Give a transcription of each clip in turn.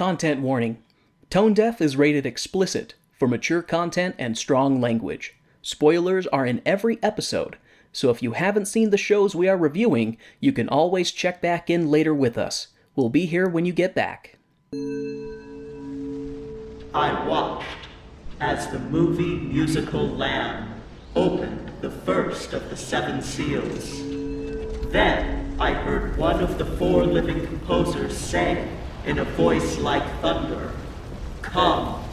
Content warning. Tone Deaf is rated explicit for mature content and strong language. Spoilers are in every episode, so if you haven't seen the shows we are reviewing, you can always check back in later with us. We'll be here when you get back. I watched as the movie musical Lamb opened the first of the 7 seals. Then I heard one of the 4 living composers say in a voice like thunder, "Come."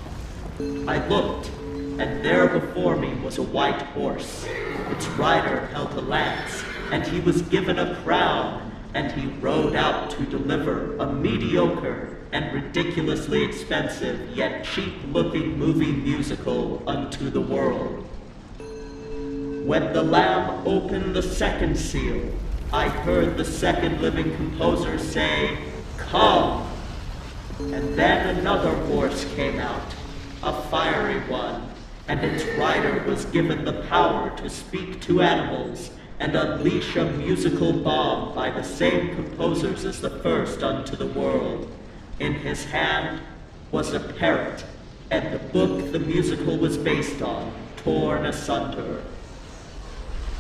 I looked, and there before me was a white horse. Its rider held a lance, and he was given a crown, and he rode out to deliver a mediocre and ridiculously expensive yet cheap-looking movie musical unto the world. When the Lamb opened the 2nd seal, I heard the 2nd living composer say, "Come." And then another horse came out, a fiery one, and its rider was given the power to speak to animals and unleash a musical bomb by the same composers as the first unto the world. In his hand was a parrot, and the book the musical was based on, torn asunder.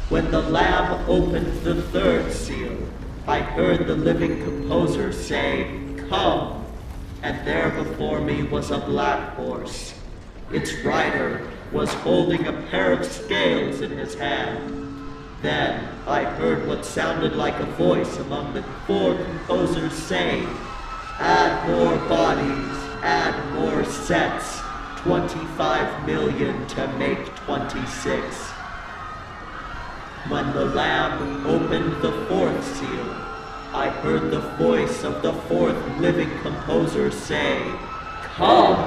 When the Lamb opened the 3rd seal, I heard the living composer say, "Come." And there before me was a black horse. Its rider was holding a pair of scales in his hand. Then I heard what sounded like a voice among the 4 composers say, "Add more bodies, add more sets, 25 million to make 26. When the Lamb opened the 4th seal, I heard the voice of the 4th living composer say, "Come."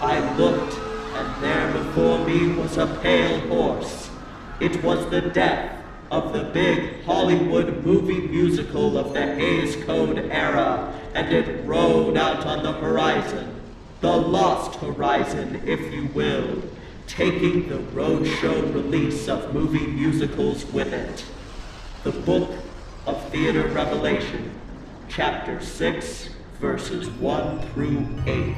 I looked, and there before me was a pale horse. It was the death of the big Hollywood movie musical of the Hays Code era, and it rode out on the horizon, the lost horizon, if you will, taking the roadshow release of movie musicals with it. The Book of Theater Revelation, Chapter 6, verses 1 through 8.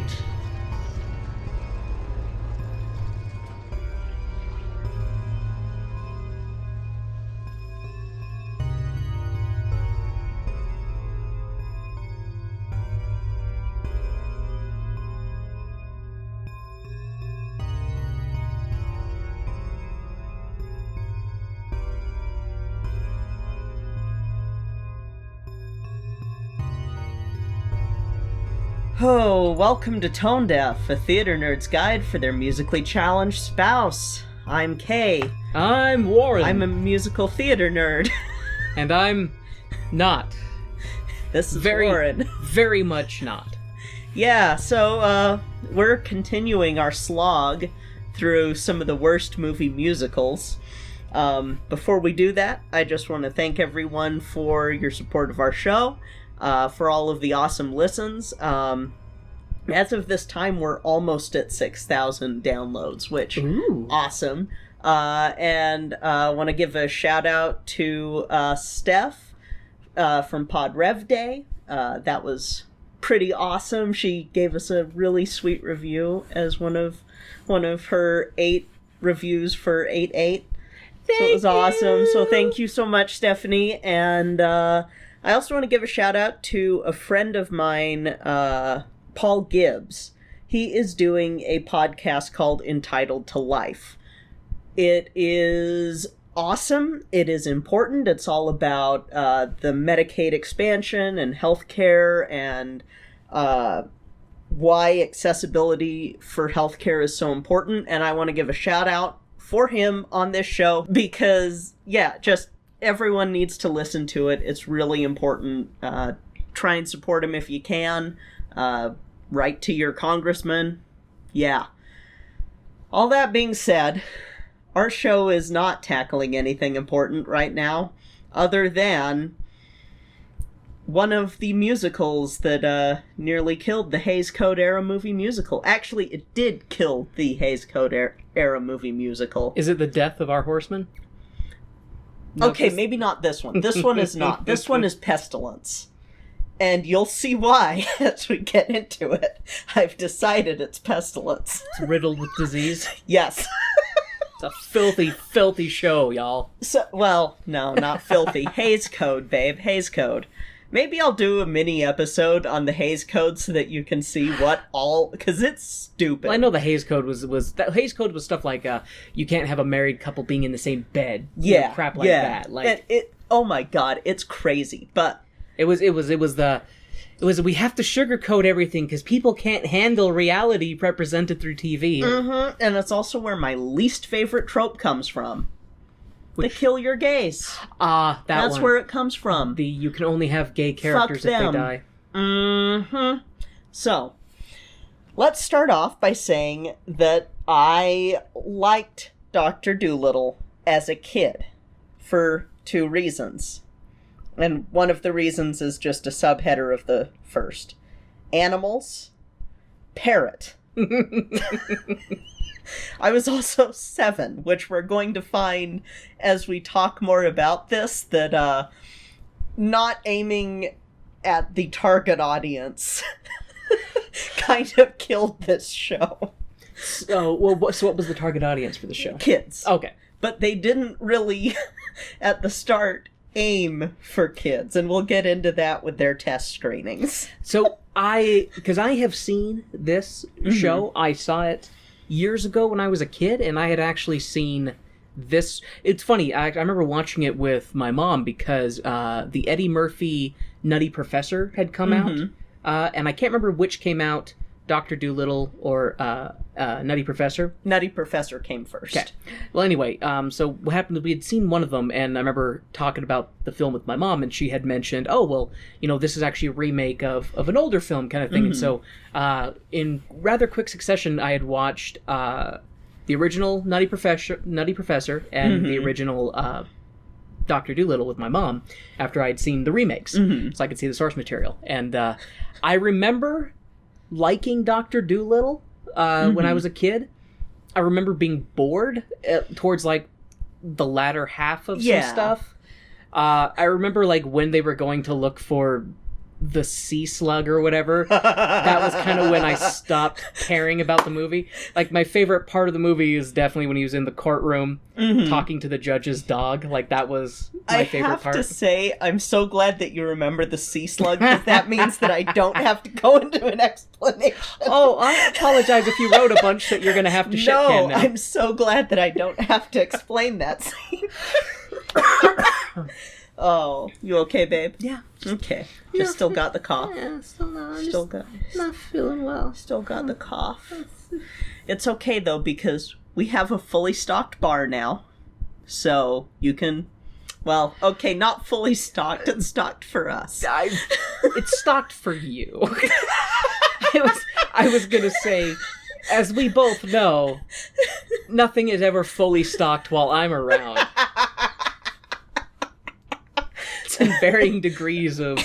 Oh, welcome to Tone Deaf, a theater nerd's guide for their musically challenged spouse. I'm Kay. I'm Warren. I'm a musical theater nerd. And I'm not. This is Warren. Very much not. Yeah, so, we're continuing our slog through some of the worst movie musicals. Before we do that, I just want to thank everyone for your support of our show. For all of the awesome listens. As of this time, we're almost at 6,000 downloads, which, awesome. And I want to give a shout out to Steph from Pod Rev Day. That was pretty awesome. She gave us a really sweet review as one of her 8 reviews for 8/8. So it was awesome. So thank you so much, Stephanie. And I also want to give a shout out to a friend of mine, Paul Gibbs. He is doing a podcast called Entitled to Life. It is awesome. It is important. It's all about the Medicaid expansion and healthcare and why accessibility for healthcare is so important. And I want to give a shout out for him on this show because, yeah, just everyone needs to listen to it. It's really important. Try and support him if you can. Write to your congressman. Yeah. All that being said, our show is not tackling anything important right now, other than one of the musicals that nearly killed the Hays Code era movie musical. Actually, it did kill the Hays Code era movie musical. Is it The Death of Our Horseman? Okay, maybe not this one. This one is not. This one is Pestilence. And you'll see why as we get into it. I've decided it's pestilence. It's riddled with disease. Yes. It's a filthy, filthy show, y'all. So, well, no, not filthy. Hays Code, babe. Hays Code. Maybe I'll do a mini episode on the Hays Code so that you can see what all... Because it's stupid. Well, I know the Hays Code was that Hays Code was stuff like you can't have a married couple being in the same bed. Yeah. Crap like that. Like it. Oh my god, it's crazy. But... It was we have to sugarcoat everything because people can't handle reality represented through TV. Mm-hmm. And it's also where my least favorite trope comes from. The kill your gays. That's one. where it comes from. You can only have gay characters if they die. Mm-hmm. So, let's start off by saying that I liked Dr. Dolittle as a kid for 2 reasons. And one of the reasons is just a subheader of the first. Animals. Parrot. I was also 7, which we're going to find as we talk more about this, that not aiming at the target audience kind of killed this show. So what was the target audience for the show? Kids. Okay. But they didn't really, at the start, aim for kids, and we'll get into that with their test screenings. So because I have seen this show, I saw it years ago when I was a kid, and I had actually seen this. It's funny, I remember watching it with my mom because the Eddie Murphy Nutty Professor had come out, and I can't remember which came out, Dr. Dolittle or Nutty Professor. Nutty Professor came first. Okay. Well, anyway, so what happened is we had seen one of them, and I remember talking about the film with my mom, and she had mentioned, oh, well, this is actually a remake of an older film kind of thing. And so in rather quick succession, I had watched the original Nutty Professor and the original Dr. Dolittle with my mom after I'd seen the remakes, so I could see the source material. And I remember liking Dr. Dolittle when I was a kid. I remember being bored towards like the latter half of some stuff. I remember like when they were going to look for the sea slug or whatever. That was kind of when I stopped caring about the movie. Like my favorite part of the movie is definitely when he was in the courtroom talking to the judge's dog. Like that was my favorite part. I have to say, I'm so glad that you remember the sea slug, because that means that I don't have to go into an explanation. Oh, I apologize if you wrote a bunch that you're going to have to shit can now. I'm so glad that I don't have to explain that scene. Oh, you okay, babe? Yeah. Okay. Just still got the cough. Yeah, still not. Still got. Not feeling well. Still got the cough. It's okay though, because we have a fully stocked bar now, so you can. Well, okay, not fully stocked. It's stocked for us. It's stocked for you. I was gonna say, as we both know, nothing is ever fully stocked while I'm around. It's in varying degrees of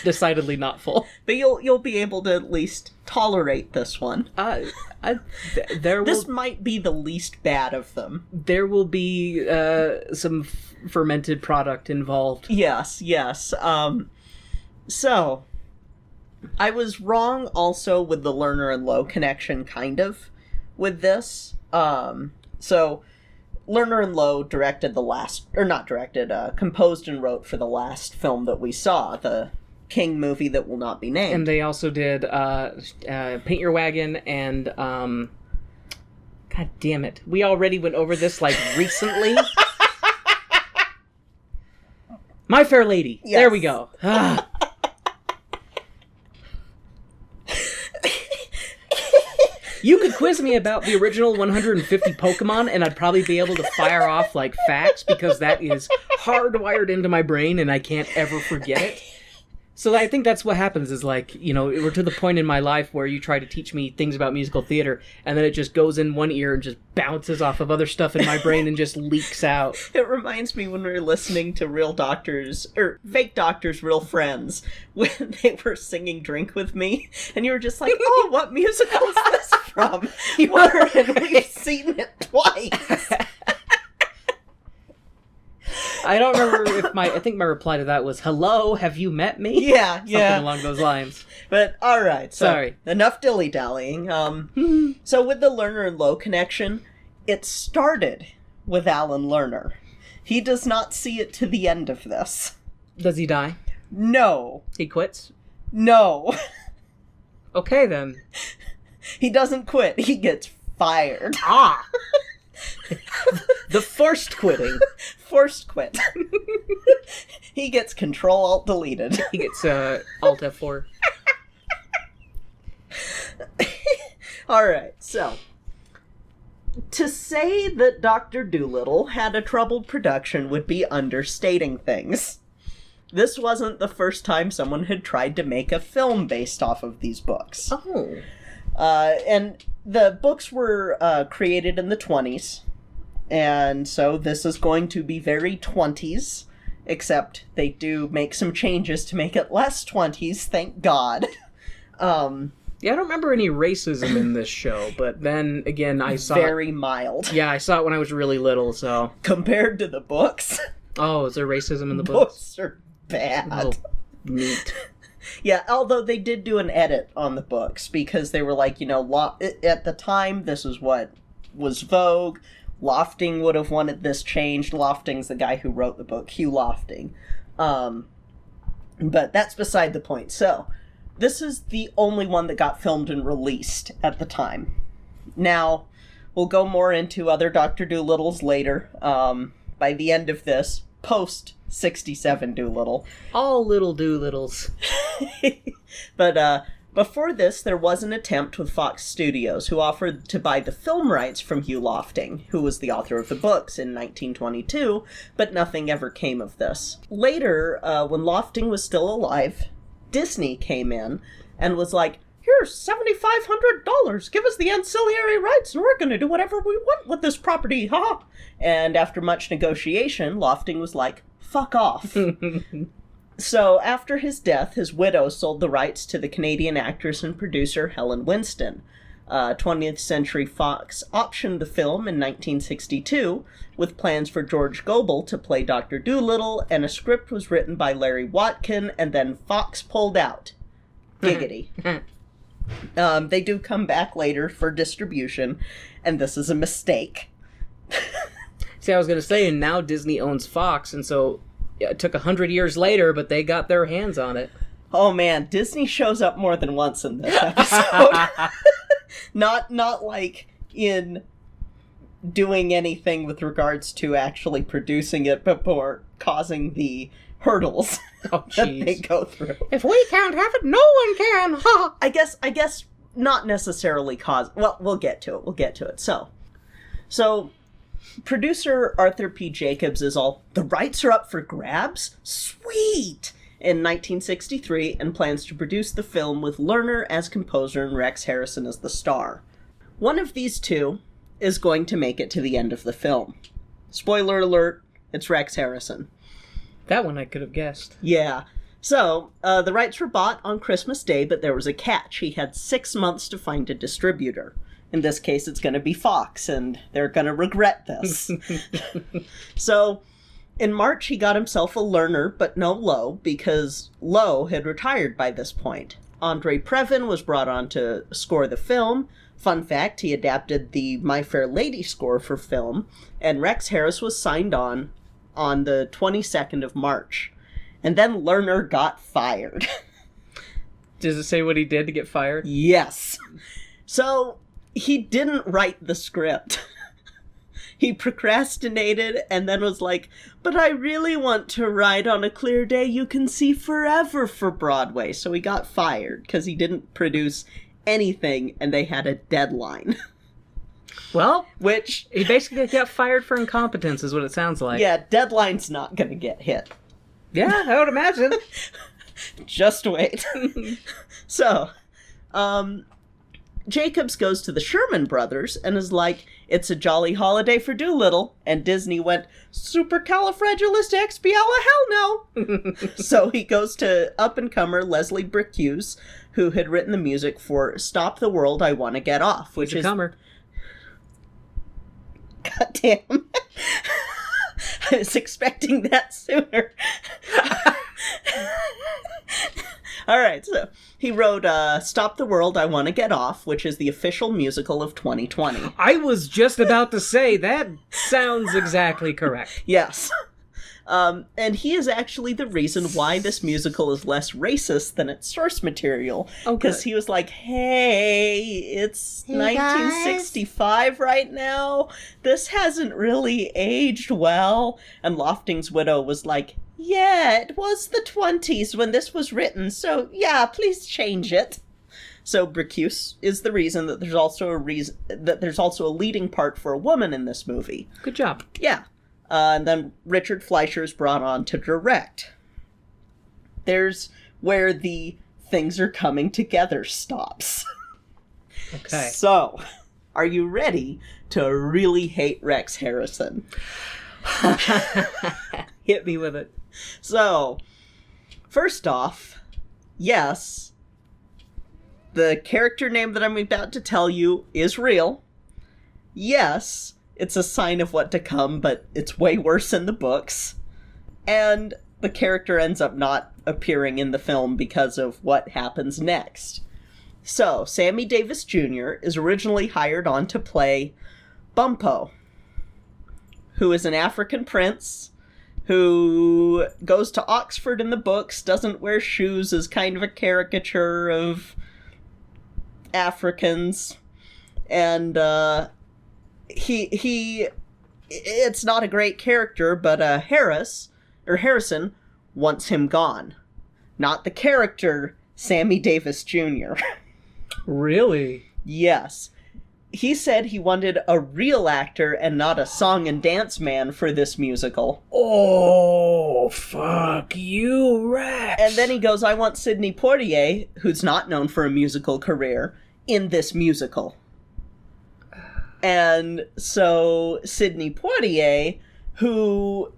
decidedly not full. But you'll be able to at least tolerate this one. This might be the least bad of them. There will be some fermented product involved. Yes. So, I was wrong also with the Lerner and Lowe connection, kind of, with this. So, Lerner and Lowe composed and wrote for the last film that we saw, the King movie that will not be named. And they also did Paint Your Wagon and, God damn it, we already went over this, like, recently. My Fair Lady. Yes. There we go. You could quiz me about the original 150 Pokemon, and I'd probably be able to fire off, like, facts, because that is hardwired into my brain, and I can't ever forget it. So I think that's what happens is, like, we're to the point in my life where you try to teach me things about musical theater, and then it just goes in one ear and just bounces off of other stuff in my brain and just leaks out. It reminds me when we were listening to Real Doctors, or Fake Doctors, Real Friends, when they were singing Drink With Me, and you were just like, oh, what musical is this from? And we've seen it twice. I don't remember I think my reply to that was, "Hello, have you met me?" Yeah, Something along those lines. But, alright, so Sorry. enough dilly-dallying. So with the Lerner and Lowe connection, it started with Alan Lerner. He does not see it to the end of this. Does he die? No. He quits? No. Okay, then. He doesn't quit. He gets fired. Ah! The forced quitting. Forced quit. He gets Control-Alt-Deleted. He gets Alt F4. Alright, so... To say that Dr. Dolittle had a troubled production would be understating things. This wasn't the first time someone had tried to make a film based off of these books. Oh. And the books were created in the 20s, and so this is going to be very 20s, except they do make some changes to make it less 20s, thank God. Yeah, I don't remember any racism in this show, but then again, I saw very mild. Yeah, I saw it when I was really little, so... Compared to the books. Oh, is there racism in the books? Books are bad. Oh, neat. Yeah, although they did do an edit on the books, because they were like, at the time, this is what was vogue. Lofting would have wanted this changed. Lofting's the guy who wrote the book, Hugh Lofting. But that's beside the point. So, this is the only one that got filmed and released at the time. Now, we'll go more into other Dr. Dolittles later. By the end of this, post-67 Dolittle. All little Dolittles. But before this, there was an attempt with Fox Studios, who offered to buy the film rights from Hugh Lofting, who was the author of the books, in 1922, but nothing ever came of this. Later, when Lofting was still alive, Disney came in and was like, here's $7,500, give us the ancillary rights, and we're going to do whatever we want with this property, ha! And after much negotiation, Lofting was like, fuck off. So, after his death, his widow sold the rights to the Canadian actress and producer Helen Winston. 20th Century Fox optioned the film in 1962, with plans for George Gobel to play Dr. Dolittle, and a script was written by Larry Watkin, and then Fox pulled out. Giggity. They do come back later for distribution, and this is a mistake. See, I was going to say, and now Disney owns Fox, and so it took 100 years later, but they got their hands on it. Oh man, Disney shows up more than once in this episode. Not like in doing anything with regards to actually producing it, but more causing the hurdles that they go through. If we can't have it, no one can! Ha! I guess not necessarily cause... Well, we'll get to it. So, producer Arthur P. Jacobs is all, the rights are up for grabs? Sweet! In 1963, and plans to produce the film with Lerner as composer and Rex Harrison as the star. One of these two is going to make it to the end of the film. Spoiler alert, it's Rex Harrison. That one I could have guessed. Yeah. So, the rights were bought on Christmas Day, but there was a catch. He had 6 months to find a distributor. In this case, it's going to be Fox, and they're going to regret this. So, in March, he got himself a Lerner, but no Lowe, because Lowe had retired by this point. Andre Previn was brought on to score the film. Fun fact, he adapted the My Fair Lady score for film, and Rex Harris was signed on the 22nd of March. And then Lerner got fired. Does it say what he did to get fired? Yes. So, he didn't write the script. He procrastinated and then was like, but I really want to write On a Clear Day You Can See Forever for Broadway. So he got fired because he didn't produce anything and they had a deadline. Well, which... he basically got fired for incompetence is what it sounds like. Yeah, deadline's not going to get hit. Yeah, I would imagine. Just wait. So, Jacobs goes to the Sherman Brothers and is like, it's a jolly holiday for Dolittle. And Disney went, supercalifragilisticexpialidocious, hell no. So he goes to up-and-comer Leslie Bricusse, who had written the music for Stop the World, I Want to Get Off, which He's a comer. God damn. I was expecting that sooner. All right, so he wrote Stop the World, I Want to Get Off, which is the official musical of 2020. I was just about to say, that sounds exactly correct. Yes. And he is actually the reason why this musical is less racist than its source material. Because he was like, hey, it's 1965 right now. This hasn't really aged well. And Lofting's widow was like, yeah, it was the 20s when this was written, so yeah, please change it. So Bricuse is the reason that there's also a leading part for a woman in this movie. Good job. Yeah. And then Richard Fleischer is brought on to direct. There's where the things are coming together stops. Okay. So, are you ready to really hate Rex Harrison? Hit me with it. So, first off, yes, the character name that I'm about to tell you is real. Yes, it's a sign of what to come, but it's way worse in the books. And the character ends up not appearing in the film because of what happens next. So, Sammy Davis Jr. is originally hired on to play Bumpo, who is an African prince who goes to Oxford in the books, doesn't wear shoes, is kind of a caricature of Africans, and it's not a great character, but Harrison wants him gone. Not the character, Sammy Davis Jr. Really? Yes. He said he wanted a real actor and not a song and dance man for this musical. Oh, fuck you, Rex. And then he goes, I want Sidney Poitier, who's not known for a musical career, in this musical. And so Sidney Poitier, who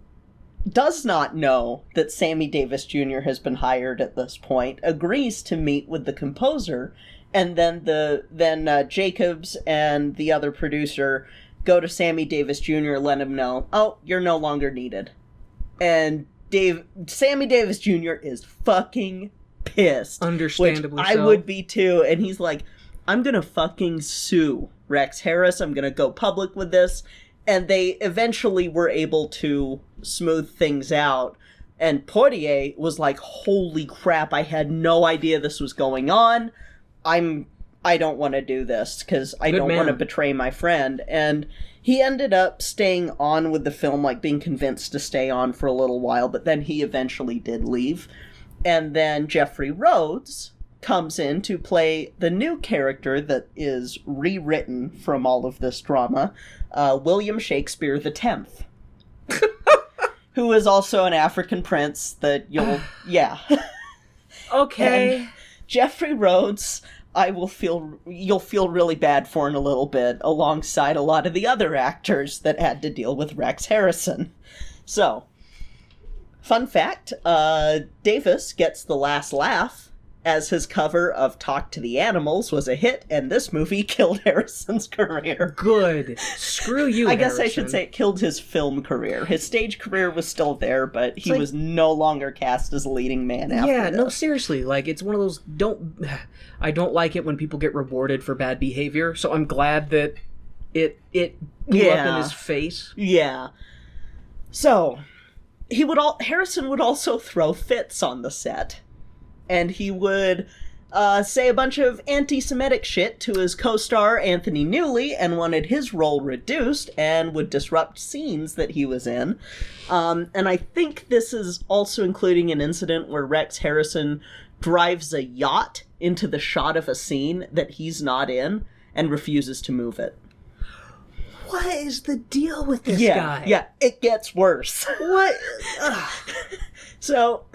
does not know that Sammy Davis Jr. has been hired at this point, agrees to meet with the composer. And then Jacobs and the other producer go to Sammy Davis Jr., let him know, oh, you're no longer needed. And Sammy Davis Jr. is fucking pissed. Understandably which I would be too. And he's like, I'm gonna fucking sue Rex Harris. I'm gonna go public with this. And they eventually were able to smooth things out. And Poitier was like, holy crap, I had no idea this was going on. I don't want to do this because I don't want to betray my friend. And he ended up staying on with the film, like being convinced to stay on for a little while, but then he eventually did leave. And then Jeffrey Rhodes comes in to play the new character that is rewritten from all of this drama, William Shakespeare the 10th. Who is also an African prince that yeah. Okay. And Jeffrey Rhodes, you'll feel really bad for in a little bit, alongside a lot of the other actors that had to deal with Rex Harrison. So, fun fact, Davis gets the last laugh, as his cover of Talk to the Animals was a hit, and this movie killed Harrison's career. Good. Screw you, I guess Harrison. I should say it killed his film career. His stage career was still there, but he was no longer cast as a leading man after this. No, seriously, like, it's one of those, I don't like it when people get rewarded for bad behavior, so I'm glad that it blew up in his face. Yeah. So, Harrison would also throw fits on the set. And he would say a bunch of anti-Semitic shit to his co-star Anthony Newley and wanted his role reduced and would disrupt scenes that he was in. And I think this is also including an incident where Rex Harrison drives a yacht into the shot of a scene that he's not in and refuses to move it. What is the deal with this guy? Yeah, it gets worse. What? So...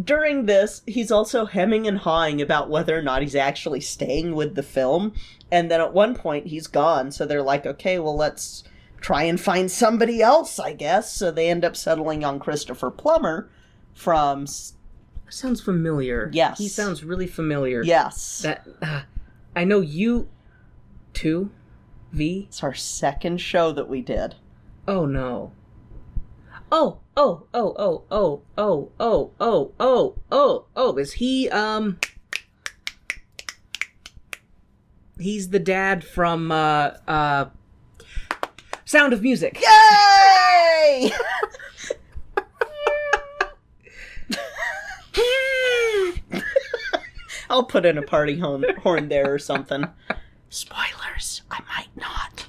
During this, he's also hemming and hawing about whether or not he's actually staying with the film. And then at one point, he's gone. So they're like, okay, well, let's try and find somebody else, I guess. So they end up settling on Christopher Plummer from... Sounds familiar. Yes. He sounds really familiar. Yes. I know you... V? It's our second show that we did. Oh, no. Is he, he's the dad from, Sound of Music. Yay! I'll put in a party horn there or something. Spoilers, I might not.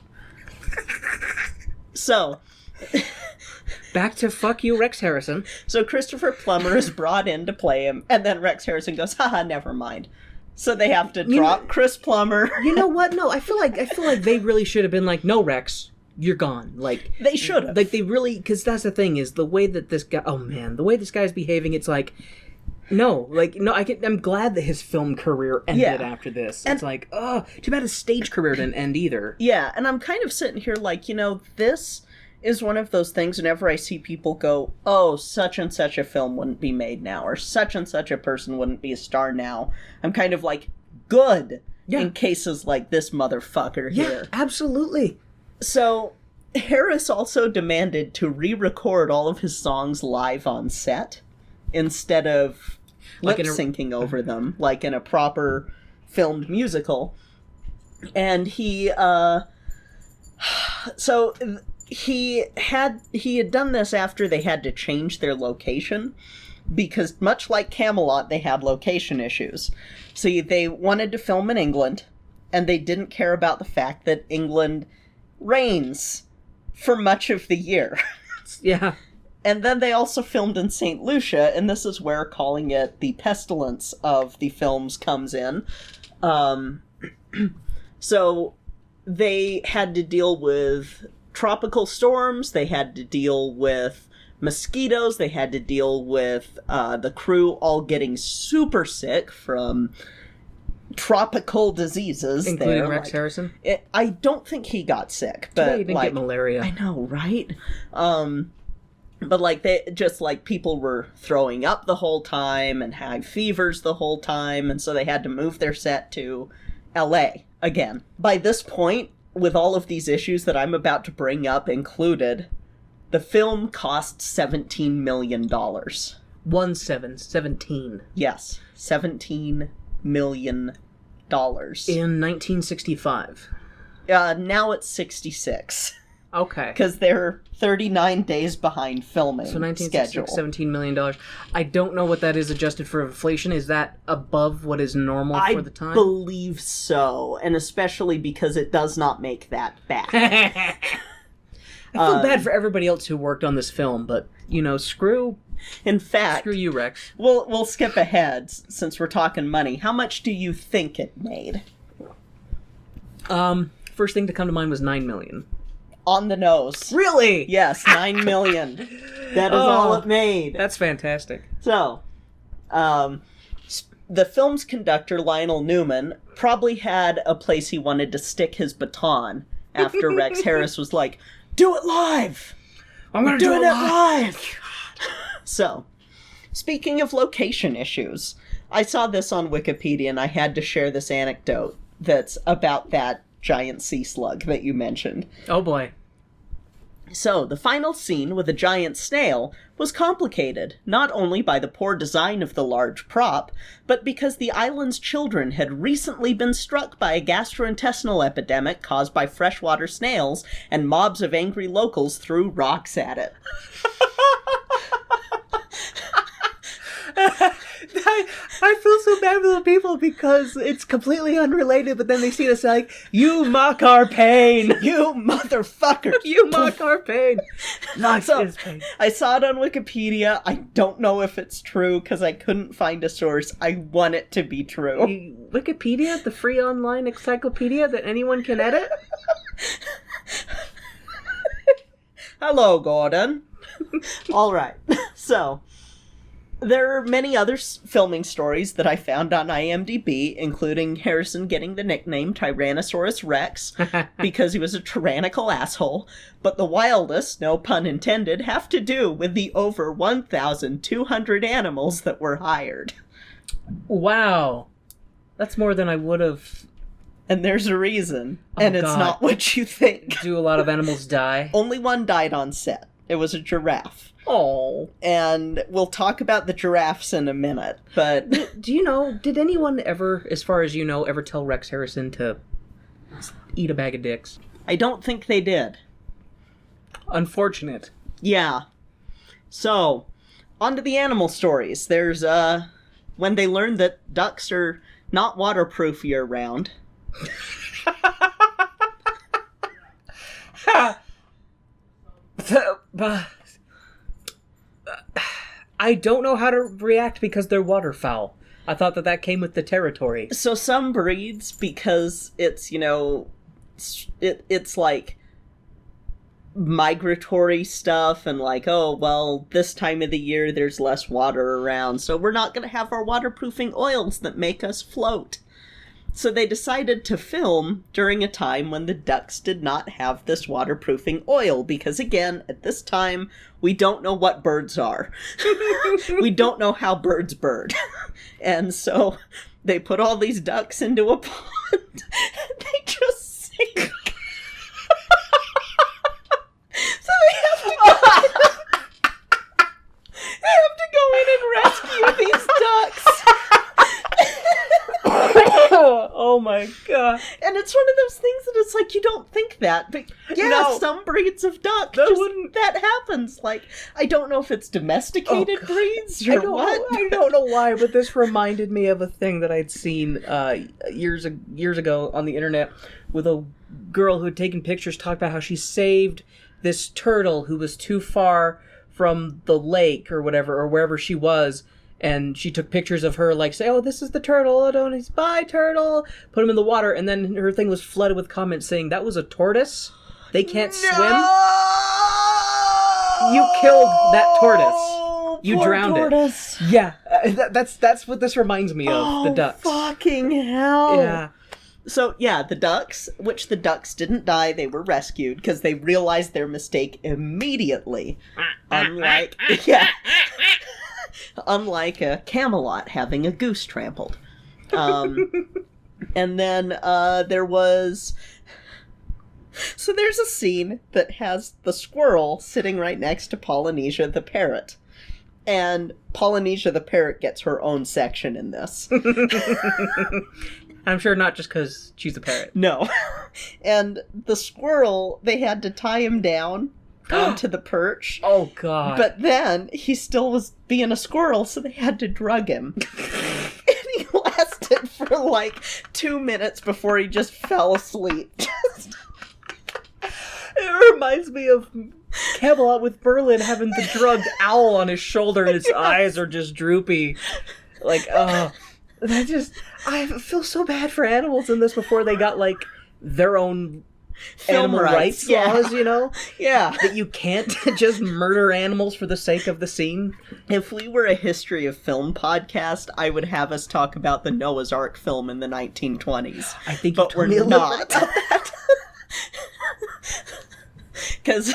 So... Back to fuck you, Rex Harrison. So Christopher Plummer is brought in to play him, and then Rex Harrison goes, haha, never mind. So they have to drop Chris Plummer. You know what? No, I feel like they really should have been like, no, Rex, you're gone. Like, they should have. Like, they really, because that's the thing, is the way that this guy, oh man, the way this guy's behaving, it's like, no, I'm glad that his film career ended after this. It's like, oh, too bad his stage career didn't end either. Yeah, and I'm kind of sitting here like, this is one of those things whenever I see people go, oh, such and such a film wouldn't be made now, or such and such a person wouldn't be a star now. I'm kind of like, good, in cases like this motherfucker here. Yeah, absolutely. So, Harris also demanded to re-record all of his songs live on set, instead of lip-syncing over them, like in a proper filmed musical. And he had done this after they had to change their location, because much like Camelot, they had location issues. So they wanted to film in England, and they didn't care about the fact that England rains for much of the year. Yeah. And then they also filmed in St. Lucia, and this is where calling it the pestilence of the films comes in. So they had to deal with tropical storms, they had to deal with mosquitoes, they had to deal with the crew all getting super sick from tropical diseases. Including Rex Harrison? I don't think he got sick, but he didn't get malaria. I know, right? But they just people were throwing up the whole time and had fevers the whole time, and so they had to move their set to LA again. By this point, with all of these issues that I'm about to bring up included, the film cost $17 million. 17. Yes, $17 million. In 1965. Now it's 66. Okay. Because they're 39 days behind filming. So 1966, $17 million. I don't know what that is adjusted for inflation. Is that above what is normal for the time? I believe so, and especially because it does not make that back. I feel bad for everybody else who worked on this film, but, screw you, Rex. We'll skip ahead, since we're talking money. How much do you think it made? First thing to come to mind was $9 million. On the nose. Really? Yes, $9 million. That is all it made. That's fantastic. So, the film's conductor, Lionel Newman, probably had a place he wanted to stick his baton after Rex Harris was like, do it live! I'm going to do it live! So, speaking of location issues, I saw this on Wikipedia and I had to share this anecdote that's about that giant sea slug that you mentioned. Oh boy. So, the final scene with a giant snail was complicated, not only by the poor design of the large prop, but because the island's children had recently been struck by a gastrointestinal epidemic caused by freshwater snails, and mobs of angry locals threw rocks at it. I feel so bad for the people because it's completely unrelated, but then they see us like, you mock our pain! You motherfucker! You mock our pain! Pain. I saw it on Wikipedia. I don't know if it's true because I couldn't find a source. I want it to be true. Wikipedia? The free online encyclopedia that anyone can edit? Hello, Gordon. All right. So, there are many other filming stories that I found on IMDb, including Harrison getting the nickname Tyrannosaurus Rex because he was a tyrannical asshole, but the wildest, no pun intended, have to do with the over 1,200 animals that were hired. Wow. That's more than I would have. And there's a reason, and it's not what you think. Do a lot of animals die? Only one died on set. It was a giraffe. Oh. And we'll talk about the giraffes in a minute, but... Do you know, did anyone ever, as far as you know, ever tell Rex Harrison to eat a bag of dicks? I don't think they did. Unfortunate. Yeah. So, on to the animal stories. There's, when they learned that ducks are not waterproof year-round. I don't know how to react because they're waterfowl. I thought that came with the territory. So some breeds, because it's, you know, it's like migratory stuff and like, oh, well, this time of the year there's less water around, so we're not going to have our waterproofing oils that make us float. So they decided to film during a time when the ducks did not have this waterproofing oil, because again, at this time, we don't know what birds are. We don't know how birds bird. And so they put all these ducks into a pond, and they just sink. So they have to go in and rescue these ducks. Oh my god. And it's one of those things that it's like, you don't think that, but yeah, No. some breeds of duck, that happens. Like, I don't know if it's domesticated breeds or what. I don't know why, but this reminded me of a thing that I'd seen years ago on the internet with a girl who had taken pictures, talked about how she saved this turtle who was too far from the lake or whatever, or wherever she was. And she took pictures of her, like, say, oh, this is the turtle. Oh, don't, bye, turtle. Put him in the water. And then her thing was flooded with comments saying, that was a tortoise? They can't swim? You killed that tortoise. You drowned tortoise. it. Yeah. That's what this reminds me of, the ducks. Fucking hell. Yeah. So, yeah, the ducks, which the ducks didn't die, they were rescued because they realized their mistake immediately. Unlike a camelot having a goose trampled. And then there was... So there's a scene that has the squirrel sitting right next to Polynesia the parrot. And Polynesia the parrot gets her own section in this. I'm sure not just because she's a parrot. No. And the squirrel, they had to tie him down onto the perch. Oh, God. But then he still was being a squirrel, so they had to drug him. And he lasted for like 2 minutes before he just fell asleep. It reminds me of Camelot with Merlin having the drugged owl on his shoulder and his eyes are just droopy. Like, I feel so bad for animals in this before they got, like, their own Film animal rights laws, you know? Yeah. That you can't just murder animals for the sake of the scene. If we were a history of film podcast, I would have us talk about the Noah's Ark film in the 1920s. I think but we're not. Because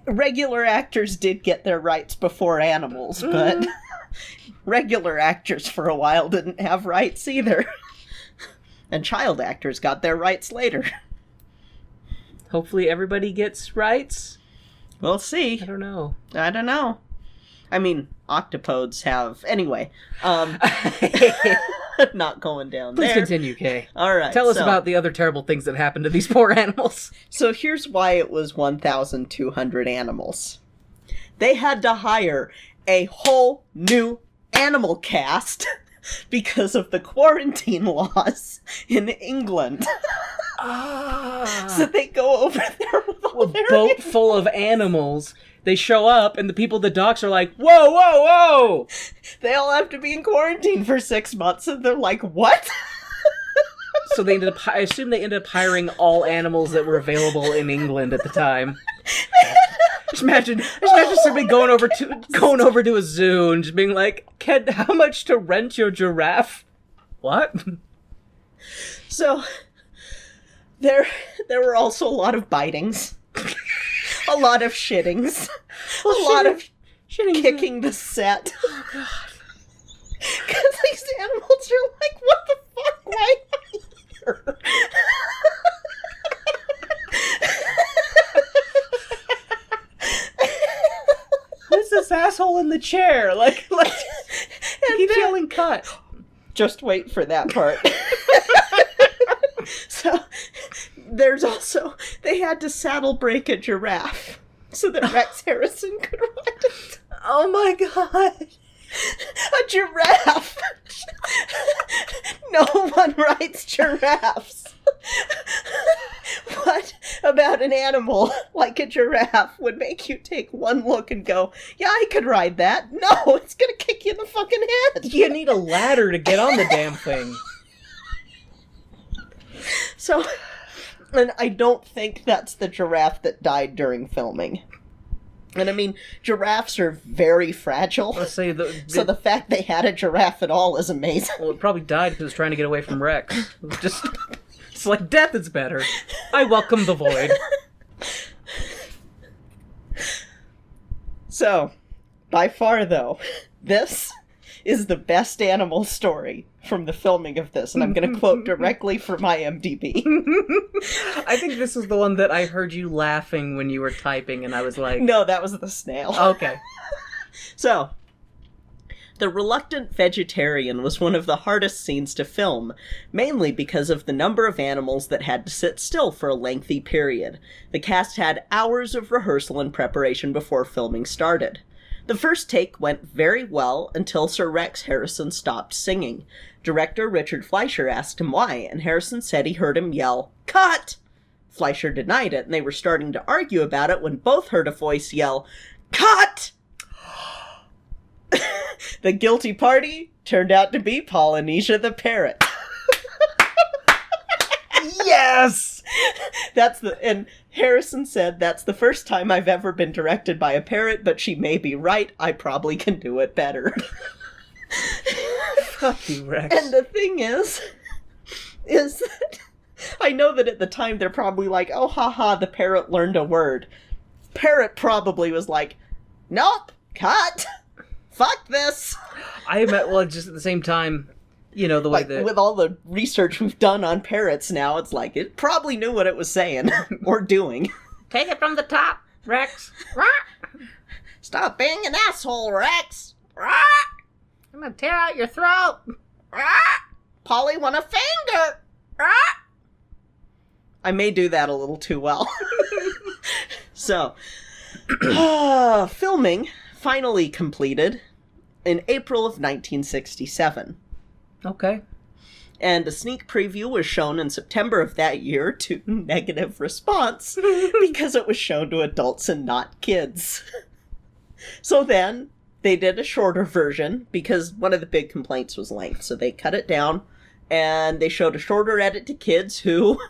regular actors did get their rights before animals, but regular actors for a while didn't have rights either. And child actors got their rights later. Hopefully everybody gets rights. We'll see. I don't know. I mean, octopodes have... Anyway, not going down Please there. continue, Kay. All right. Tell us about the other terrible things that happened to these poor animals. So here's why it was 1,200 animals. They had to hire a whole new animal cast because of the quarantine laws in England. So they go over there with a boat full of animals. They show up, and the docs are like, whoa, whoa, whoa! They all have to be in quarantine for 6 months, and they're like, what? So I assume they ended up hiring all animals that were available in England at the time. Just imagine somebody going over to a zoo and just being like, how much to rent your giraffe? What? So, there were also a lot of bitings. A lot of shittings. A lot of kicking the set. Oh, God. Because these animals are like, what the fuck? Why am I here? asshole in the chair. Like keep yelling cut. Just wait for that part. So, there's also, they had to saddle break a giraffe so that Rex Harrison could ride it. Oh my god. A giraffe! No one rides giraffes. What about an animal like a giraffe would make you take one look and go, yeah, I could ride that? No, it's gonna kick you in the fucking head. You need a ladder to get on the damn thing. So, and I don't think that's the giraffe that died during filming. And I mean, giraffes are very fragile. Let's say so the fact they had a giraffe at all is amazing. Well, it probably died because it was trying to get away from Rex. It was just, it's like, death is better. I welcome the void. So, by far though, this is the best animal story from the filming of this, and I'm going to quote directly from IMDb. I think this is the one that I heard you laughing when you were typing, and I was like... No, that was the snail. Okay. So, the reluctant vegetarian was one of the hardest scenes to film, mainly because of the number of animals that had to sit still for a lengthy period. The cast had hours of rehearsal and preparation before filming started. The first take went very well until Sir Rex Harrison stopped singing. Director Richard Fleischer asked him why, and Harrison said he heard him yell, "Cut!" Fleischer denied it, and they were starting to argue about it when both heard a voice yell, "Cut!" The guilty party turned out to be Polynesia the parrot. Yes! And Harrison said, "That's the first time I've ever been directed by a parrot, but she may be right. I probably can do it better." Fuck you, Rex. And the thing is that I know that at the time they're probably like, oh, haha, the parrot learned a word. Parrot probably was like, nope, cut, fuck this. Just at the same time, you know, the way that... With all the research we've done on parrots now, it's like, it probably knew what it was saying, or doing. Take it from the top, Rex. Stop being an asshole, Rex. I'm gonna tear out your throat. Polly want a finger. I may do that a little too well. So, filming finally completed in April of 1967. Okay. And a sneak preview was shown in September of that year to negative response because it was shown to adults and not kids. So then they did a shorter version because one of the big complaints was length. So they cut it down and they showed a shorter edit to kids who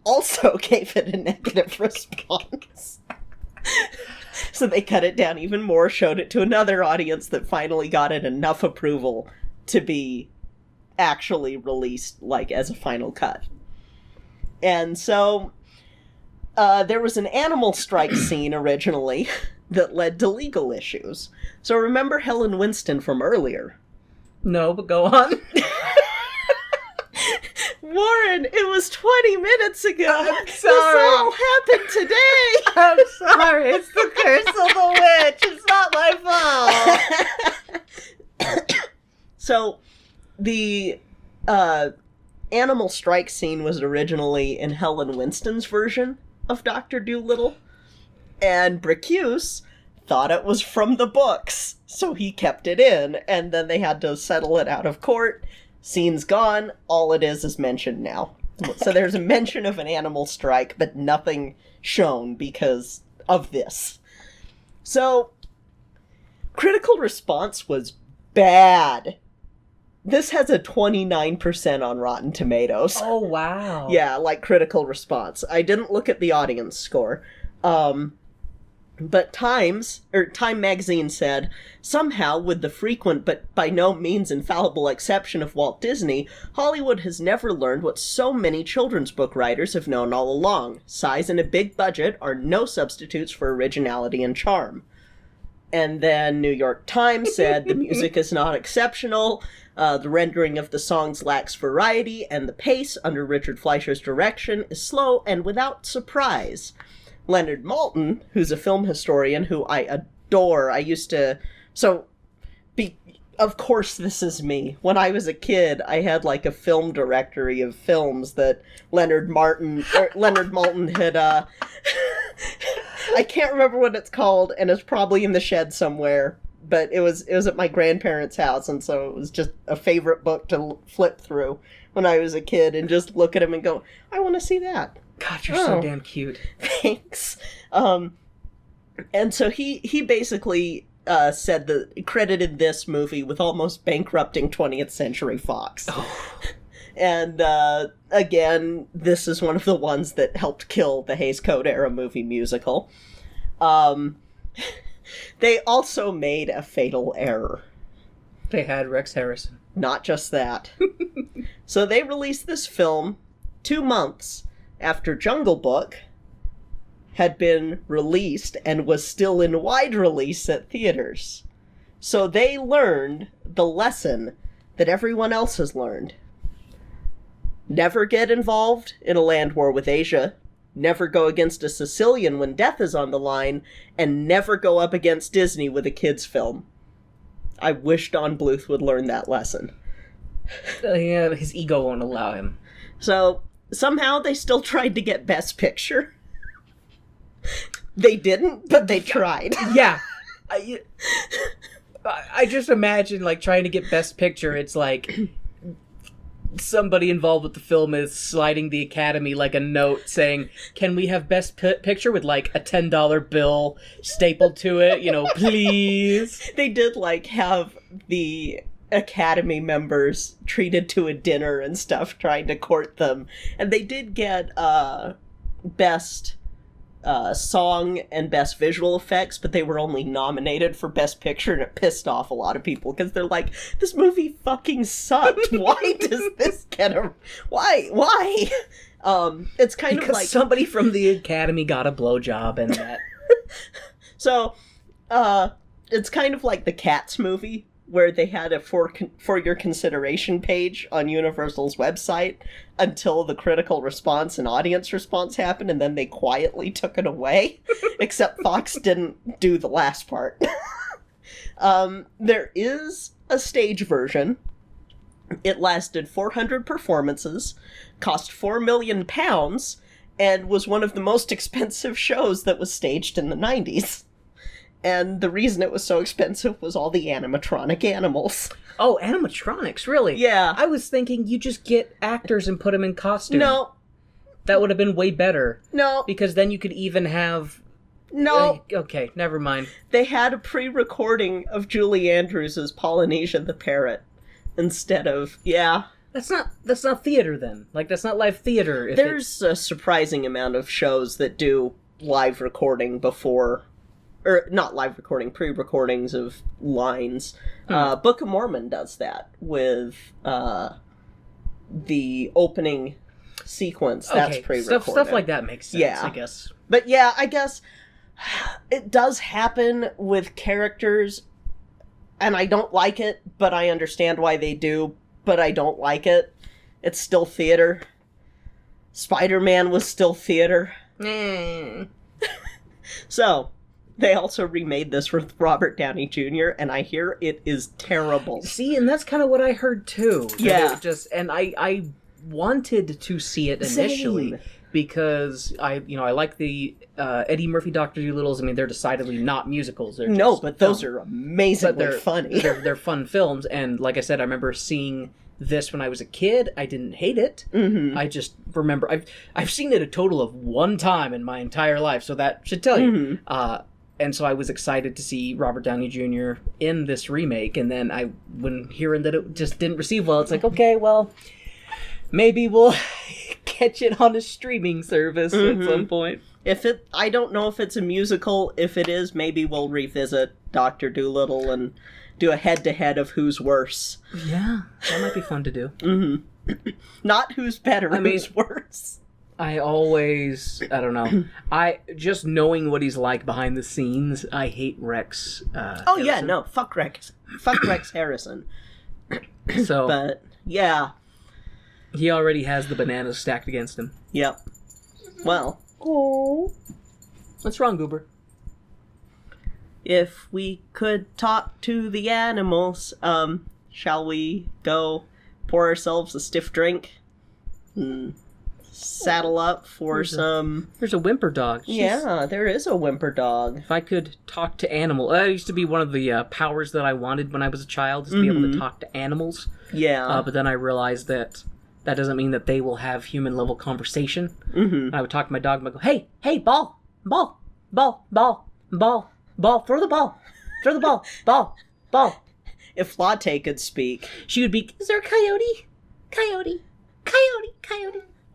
also gave it a negative response. So they cut it down even more, showed it to another audience that finally got it enough approval to be actually released, like, as a final cut. And so, there was an animal strike scene originally that led to legal issues. So remember Helen Winston from earlier? No, but go on. Warren, it was 20 minutes ago. I'm sorry. This all happened today. I'm sorry. It's the curse of the witch. It's not my fault. So, the animal strike scene was originally in Helen Winston's version of Dr. Dolittle, and Bricuse thought it was from the books, so he kept it in, and then they had to settle it out of court. Scene's gone, all it is mentioned now. So there's a mention of an animal strike, but nothing shown because of this. So, critical response was bad. This has a 29% on Rotten Tomatoes. Oh, wow. Yeah, like critical response. I didn't look at the audience score. But Time magazine said, somehow, with the frequent but by no means infallible exception of Walt Disney, Hollywood has never learned what so many children's book writers have known all along. Size and a big budget are no substitutes for originality and charm. And then New York Times said the music is not exceptional, the rendering of the songs lacks variety, and the pace, under Richard Fleischer's direction, is slow and without surprise. Leonard Maltin, who's a film historian who I adore, I used to So, of course this is me. When I was a kid, I had like a film directory of films that Leonard Maltin had, I can't remember what it's called, and it's probably in the shed somewhere, but it was at my grandparents' house, and so it was just a favorite book to flip through when I was a kid and just look at him and go, I want to see that. God, you're so damn cute. Thanks. And so he basically said that credited this movie with almost bankrupting 20th Century Fox. Oh. And again, this is one of the ones that helped kill the Hays Code era movie musical. They also made a fatal error. They had Rex Harrison. Not just that. So they released this film 2 months after Jungle Book had been released and was still in wide release at theaters. So they learned the lesson that everyone else has learned. Never get involved in a land war with Asia, never go against a Sicilian when death is on the line, and never go up against Disney with a kids' film. I wish Don Bluth would learn that lesson. Yeah, his ego won't allow him. So, somehow they still tried to get Best Picture. They didn't, but they tried. Yeah. I just imagine, like, trying to get Best Picture, it's like somebody involved with the film is sliding the Academy, like, a note saying, can we have Best Picture with, like, a $10 bill stapled to it, please? They did, like, have the Academy members treated to a dinner and stuff, trying to court them. And they did get, Best Song and Best Visual Effects, but they were only nominated for Best Picture, and it pissed off a lot of people, because they're like, this movie fucking sucked. Why does this get a... Why? It's kind because of like... somebody from the Academy got a blowjob and that... So, it's kind of like the Cats movie, where they had a for your consideration page on Universal's website until the critical response and audience response happened, and then they quietly took it away. Except Fox didn't do the last part. There is a stage version. It lasted 400 performances, cost £4 million, and was one of the most expensive shows that was staged in the 90s. And the reason it was so expensive was all the animatronic animals. Oh, animatronics, really? Yeah. I was thinking you just get actors and put them in costume. No. That would have been way better. No. Because then you could even have... No. Okay, never mind. They had a pre-recording of Julie Andrews as Polynesia the Parrot instead of... Yeah. That's not theater then. Like, that's not live theater. There's a surprising amount of shows that do live recording before... Or, not live recording, pre-recordings of lines. Book of Mormon does that with the opening sequence. That's pre-recorded. Stuff like that makes sense, I guess. But yeah, I guess it does happen with characters, and I don't like it, but I understand why they do, but I don't like it. It's still theater. Spider-Man was still theater. So... They also remade this with Robert Downey Jr., and I hear it is terrible. See, and that's kind of what I heard too. Yeah. I wanted to see it initially. Same. Because I like the Eddie Murphy Dr. Dolittle's. I mean, they're decidedly not musicals. But those are amazingly funny. They're fun films, and like I said, I remember seeing this when I was a kid. I didn't hate it. Mm-hmm. I just remember I've seen it a total of one time in my entire life, so that should tell you. Mm-hmm. And so I was excited to see Robert Downey Jr. in this remake, and then when hearing that it just didn't receive well, it's like, okay, well, maybe we'll catch it on a streaming service at some point. I don't know if it's a musical. If it is, maybe we'll revisit Dr. Dolittle and do a head-to-head of who's worse. Yeah, that might be fun to do. Mm-hmm. Not who's better, who's worse. I don't know. Just knowing what he's like behind the scenes, I hate Rex. Harrison. Yeah, no, fuck Rex. Fuck Rex Harrison. So, but, yeah. He already has the bananas stacked against him. Yep. Well. Oh. What's wrong, Goober? if we could talk to the animals, shall we go pour ourselves a stiff drink? Saddle up for some... There's a whimper dog. Yeah, there is a whimper dog. If I could talk to animals... That used to be one of the powers that I wanted when I was a child, is to be able to talk to animals. Yeah. But then I realized that doesn't mean that they will have human-level conversation. And I would talk to my dog and I'd go, hey, ball, ball, ball, ball, ball, ball, throw the ball, ball. If Latte could speak, she would be, is there a coyote? Coyote.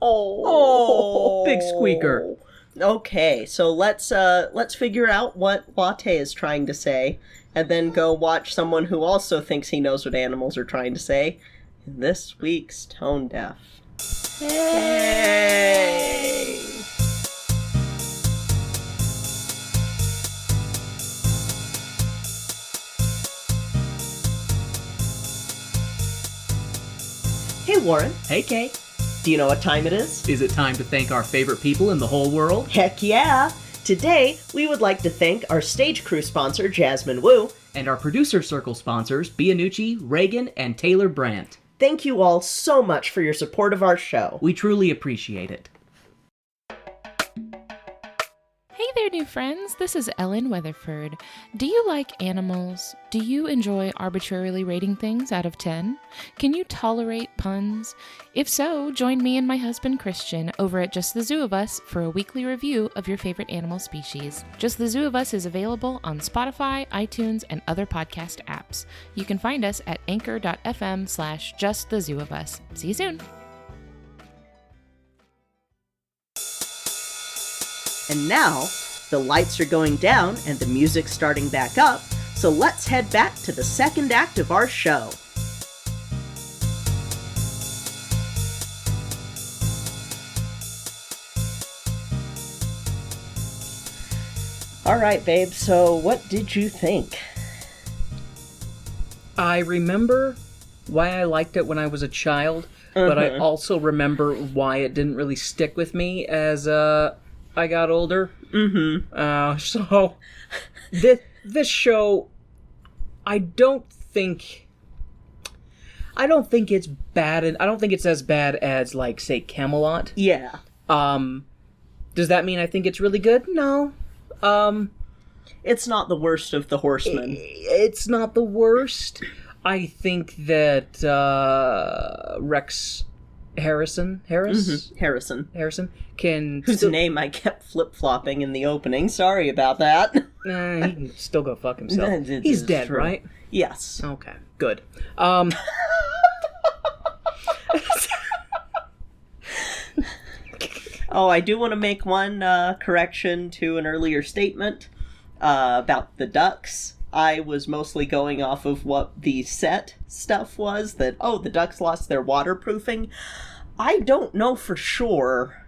Oh, big squeaker. Okay, so let's figure out what Latte is trying to say, and then go watch someone who also thinks he knows what animals are trying to say in this week's Tone Deaf. Hey! Hey, Warren. Hey, Kay. Do you know what time it is? Is it time to thank our favorite people in the whole world? Heck yeah! Today, we would like to thank our stage crew sponsor, Jasmine Wu, and our producer circle sponsors, Bianucci, Reagan, and Taylor Brandt. Thank you all so much for your support of our show. We truly appreciate it. Hey there, new friends. This is Ellen Weatherford. Do you like animals? Do you enjoy arbitrarily rating things out of 10? Can you tolerate puns? If so, join me and my husband Christian over at Just the Zoo of Us for a weekly review of your favorite animal species. Just the Zoo of Us is available on Spotify, iTunes, and other podcast apps. You can find us at anchor.fm/justthezooofus. See you soon. And now, the lights are going down and the music's starting back up, so let's head back to the second act of our show. Alright, babe, so what did you think? I remember why I liked it when I was a child, but I also remember why it didn't really stick with me as, I got older. So this show, I don't think it's bad, and I don't think it's as bad as, like, say, Camelot. Yeah. Does that mean I think it's really good? No. It's not the worst of the Horsemen. It's not the worst. I think that Rex Harrison can whose name I kept flip-flopping in the opening. Sorry about that. He can still go fuck himself. He's dead, true. Right? Yes. Okay, good. Oh, I do want to make one correction to an earlier statement about the ducks. I was mostly going off of what the set stuff was, that, oh, the ducks lost their waterproofing. I don't know for sure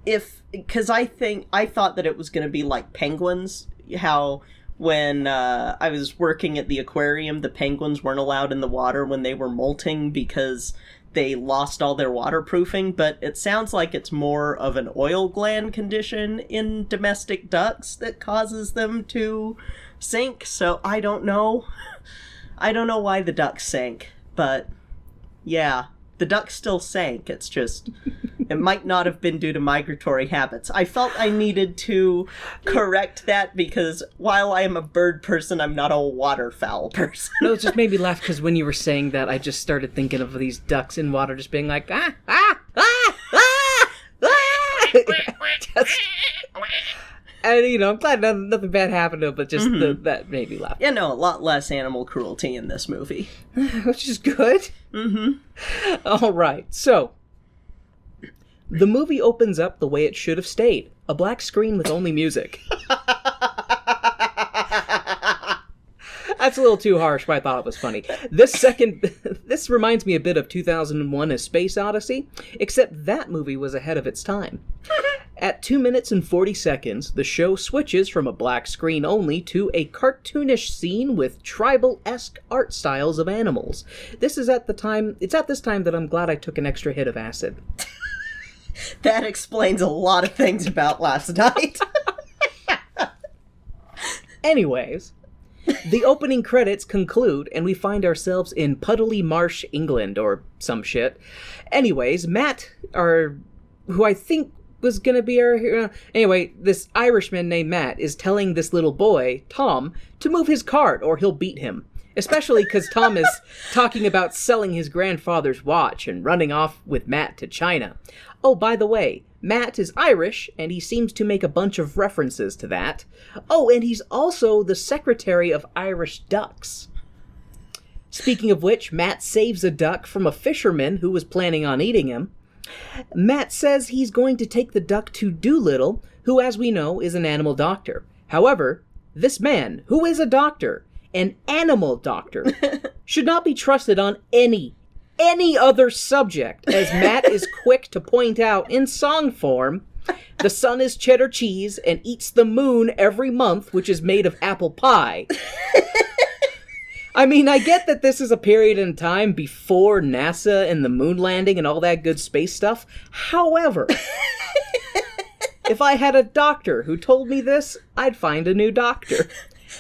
because I thought that it was going to be like penguins, how when I was working at the aquarium, the penguins weren't allowed in the water when they were molting because they lost all their waterproofing, but it sounds like it's more of an oil gland condition in domestic ducks that causes them to sink, so I don't know. I don't know why the ducks sank, but yeah, the ducks still sank. It's just, it might not have been due to migratory habits. I felt I needed to correct that because while I am a bird person, I'm not a waterfowl person. No, it just made me laugh because when you were saying that, I just started thinking of these ducks in water just being like, and, you know, I'm glad nothing bad happened to him, but just that made me laugh. Yeah, no, a lot less animal cruelty in this movie. Which is good. All right, so the movie opens up the way it should have stayed. A black screen with only music. That's a little too harsh, but I thought it was funny. This reminds me a bit of 2001: A Space Odyssey, except that movie was ahead of its time. At 2 minutes and 40 seconds, the show switches from a black screen only to a cartoonish scene with tribal-esque art styles of animals. It's at this time that I'm glad I took an extra hit of acid. That explains a lot of things about last night. Anyways, the opening credits conclude, and we find ourselves in Puddley Marsh, England, or some shit. Anyways, Matt, who I think was gonna be our hero. Anyway, this Irishman named Matt is telling this little boy, Tom, to move his cart or he'll beat him. Especially because Tom is talking about selling his grandfather's watch and running off with Matt to China. Oh, by the way, Matt is Irish, and he seems to make a bunch of references to that. Oh, and he's also the secretary of Irish Ducks. Speaking of which, Matt saves a duck from a fisherman who was planning on eating him. Matt says he's going to take the duck to Dolittle, who, as we know, is an animal doctor. However, this man, who is a doctor, an animal doctor, should not be trusted on any other subject, as Matt is quick to point out in song form. The sun is cheddar cheese and eats the moon every month, which is made of apple pie. I mean, I get that this is a period in time before NASA and the moon landing and all that good space stuff. However, if I had a doctor who told me this, I'd find a new doctor.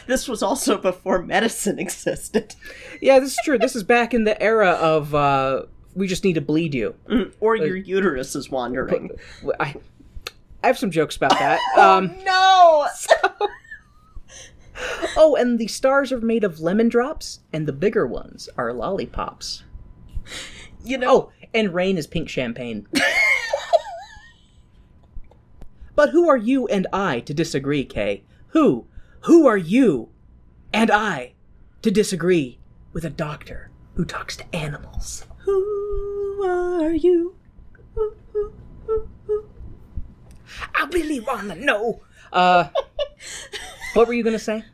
This was also before medicine existed. Yeah, this is true. This is back in the era of, we just need to bleed you. Or your uterus is wandering. I have some jokes about that. No! Oh, and the stars are made of lemon drops, and the bigger ones are lollipops. You know... Oh, and rain is pink champagne. But who are you and I to disagree, Kay? Who are you and I to disagree with a doctor who talks to animals? Who are you? I really wanna know. What were you gonna say?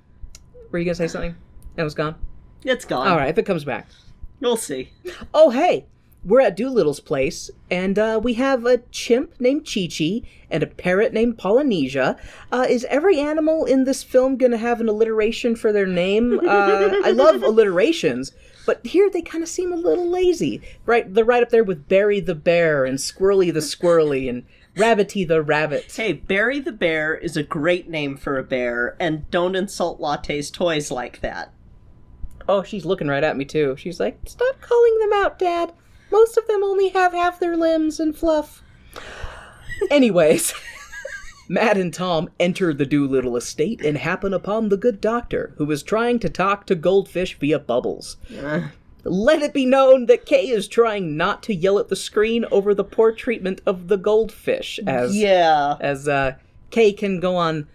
Were you gonna say something? It was gone? It's gone. Alright, if it comes back. We'll see. Oh, hey! We're at Doolittle's place, and we have a chimp named Chi-Chi and a parrot named Polynesia. Is every animal in this film gonna have an alliteration for their name? I love alliterations, but here they kind of seem a little lazy. Right, they're right up there with Barry the Bear and Squirrely the Squirrely and Rabbity the Rabbit. Hey, Barry the Bear is a great name for a bear, and don't insult Latte's toys like that. Oh, she's looking right at me, too. She's like, stop calling them out, Dad. Most of them only have half their limbs and fluff. Anyways, Matt and Tom enter the Dolittle estate and happen upon the good doctor, who is trying to talk to Goldfish via bubbles. Let it be known that Kay is trying not to yell at the screen over the poor treatment of the goldfish, as Kay can go on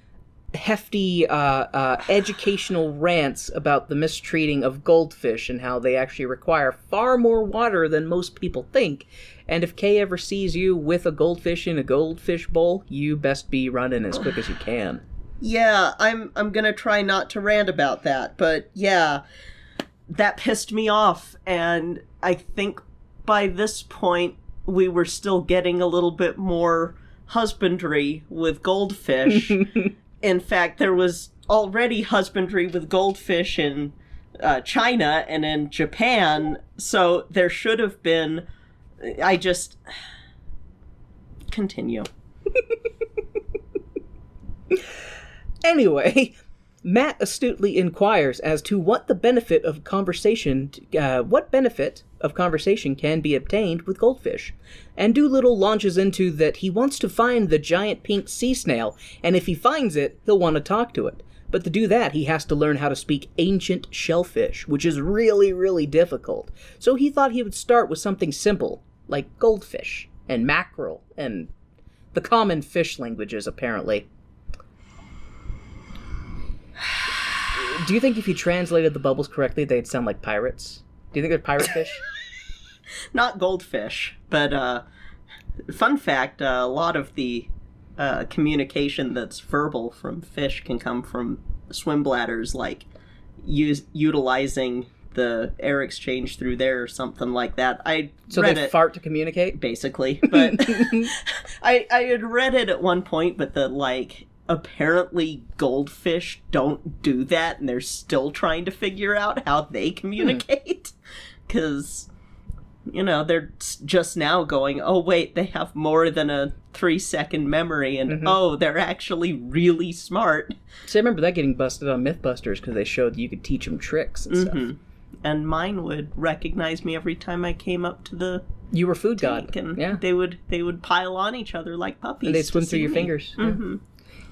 hefty educational rants about the mistreating of goldfish and how they actually require far more water than most people think. And if Kay ever sees you with a goldfish in a goldfish bowl, you best be running as quick as you can. Yeah, I'm gonna try not to rant about that, but yeah, that pissed me off, and I think by this point we were still getting a little bit more husbandry with goldfish. In fact, there was already husbandry with goldfish in China and in Japan, so there should have been... Continue. Anyway, Matt astutely inquires as to what benefit of conversation can be obtained with goldfish. And Dolittle launches into that he wants to find the giant pink sea snail, and if he finds it, he'll want to talk to it. But to do that, he has to learn how to speak ancient shellfish, which is really, really difficult. So he thought he would start with something simple, like goldfish, and mackerel, and the common fish languages, apparently. Do you think if you translated the bubbles correctly, they'd sound like pirates? Do you think they're pirate fish? Not goldfish, but fun fact, a lot of the communication that's verbal from fish can come from swim bladders, like utilizing the air exchange through there or something like that. So they fart to communicate? Basically. But I had read it at one point, but apparently goldfish don't do that, and they're still trying to figure out how they communicate. Because they're just now going, oh, wait, they have more than a 3-second memory, and oh, they're actually really smart. So I remember that getting busted on Mythbusters because they showed that you could teach them tricks and stuff. And mine would recognize me every time I came up to the You were food god. and yeah. they would pile on each other like puppies. And they'd swim through your fingers.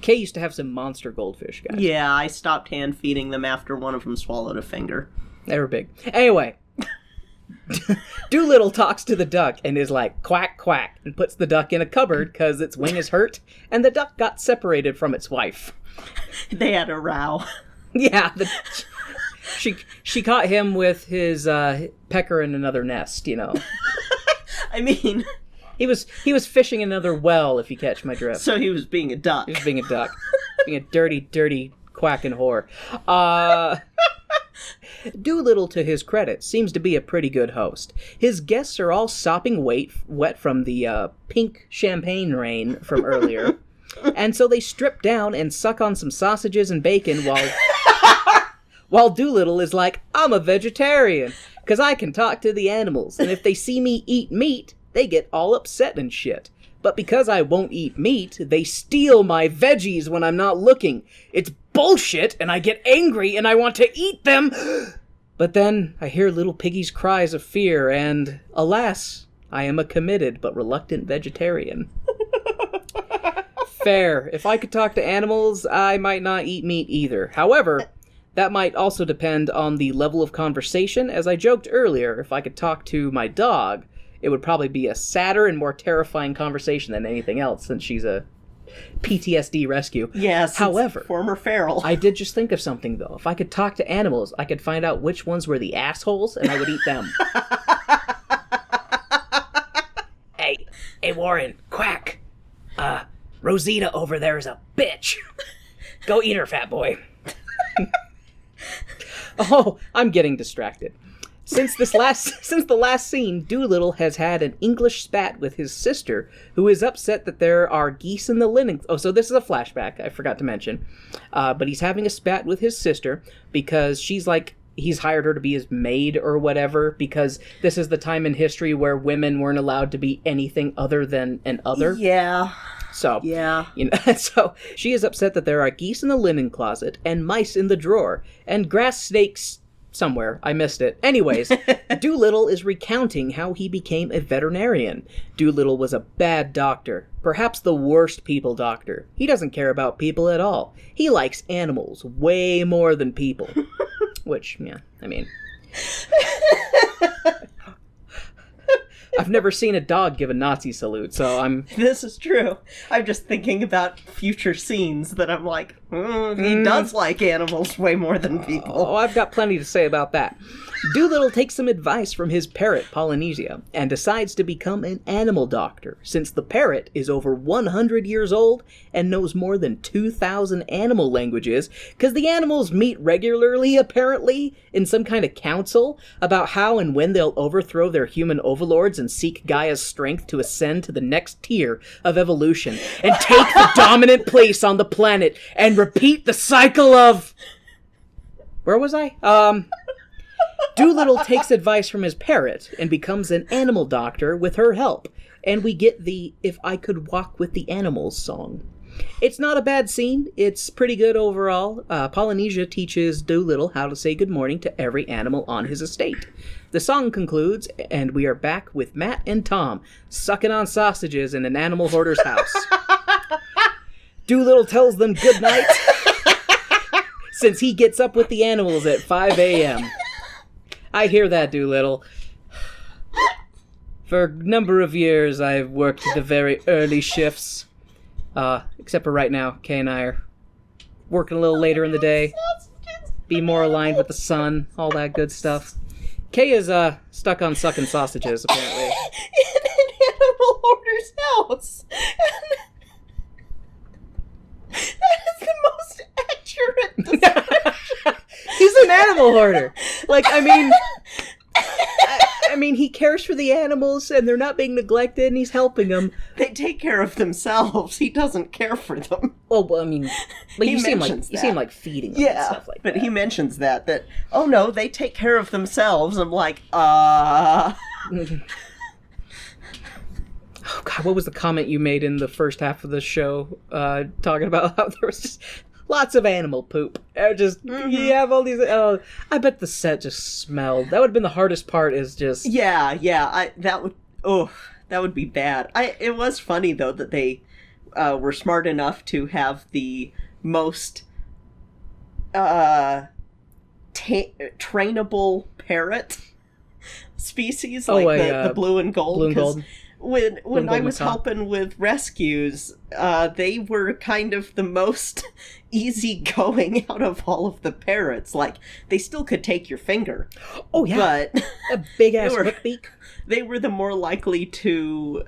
Kay used to have some monster goldfish, guys. Yeah, I stopped hand feeding them after one of them swallowed a finger. They were big. Anyway, Dolittle talks to the duck and is like, quack, quack, and puts the duck in a cupboard because its wing is hurt, and the duck got separated from its wife. They had a row. Yeah, she caught him with his pecker in another nest, I mean... He was fishing another well, if you catch my drift. So he was being a duck. He was being a duck. Being a dirty, dirty quacking whore. Dolittle, to his credit, seems to be a pretty good host. His guests are all sopping wet from the pink champagne rain from earlier. And so they strip down and suck on some sausages and bacon while Dolittle is like, I'm a vegetarian, because I can talk to the animals, and if they see me eat meat, they get all upset and shit. But because I won't eat meat, they steal my veggies when I'm not looking. It's bullshit, and I get angry, and I want to eat them. But then I hear little piggy's cries of fear, and alas, I am a committed but reluctant vegetarian. Fair. If I could talk to animals, I might not eat meat either. However, that might also depend on the level of conversation. As I joked earlier, if I could talk to my dog, it would probably be a sadder and more terrifying conversation than anything else, since she's a PTSD rescue. Yes. However, former feral. I did just think of something, though. If I could talk to animals, I could find out which ones were the assholes, and I would eat them. Hey, Warren, quack. Rosita over there is a bitch. Go eat her, fat boy. Oh, I'm getting distracted. Since the last scene, Dolittle has had an English spat with his sister, who is upset that there are geese in the linen... Oh, so this is a flashback, I forgot to mention. But he's having a spat with his sister because she's like... He's hired her to be his maid or whatever, because this is the time in history where women weren't allowed to be anything other than an other. Yeah. So, yeah. So she is upset that there are geese in the linen closet and mice in the drawer and grass snakes somewhere. I missed it. Anyways, Dolittle is recounting how he became a veterinarian. Dolittle was a bad doctor, perhaps the worst people doctor. He doesn't care about people at all. He likes animals way more than people. Which, yeah, I mean... I've never seen a dog give a Nazi salute, so I'm... This is true. I'm just thinking about future scenes that I'm like, he does like animals way more than people. Oh, I've got plenty to say about that. Dolittle takes some advice from his parrot, Polynesia, and decides to become an animal doctor, since the parrot is over 100 years old and knows more than 2,000 animal languages, because the animals meet regularly, apparently, in some kind of council about how and when they'll overthrow their human overlords and seek Gaia's strength to ascend to the next tier of evolution and take the dominant place on the planet and repeat the cycle of... Where was I? Dolittle takes advice from his parrot and becomes an animal doctor with her help, and we get the If I Could Walk with the Animals song. It's not a bad scene. It's pretty good overall. Polynesia teaches Dolittle how to say good morning to every animal on his estate. The song concludes, and we are back with Matt and Tom sucking on sausages in an animal hoarder's house. Dolittle tells them good night, since he gets up with the animals at 5 a.m. I hear that, Dolittle. For a number of years, I've worked the very early shifts. Except for right now, Kay and I are working a little later in the day. Be more aligned with the sun, all that good stuff. Kay is, stuck on sucking sausages, apparently. In an animal hoarder's house. That is the most accurate description. He's an animal hoarder. Like, I mean, he cares for the animals, and they're not being neglected, and he's helping them. They take care of themselves. He doesn't care for them. Well, I mean, but you seem like feeding them and stuff like that. But he mentions that, oh no, they take care of themselves. I'm like, Oh God, what was the comment you made in the first half of the show, talking about how there was just lots of animal poop? You have all these. Oh, I bet the set just smelled. That would have been the hardest part. Is just that would be bad. It was funny though that they were smart enough to have the most trainable parrot species, like the blue and gold. Blue and gold. When I was helping with rescues, they were kind of the most easygoing out of all of the parrots. Like, they still could take your finger. Oh, yeah. But a big-ass hook beak. They were the more likely to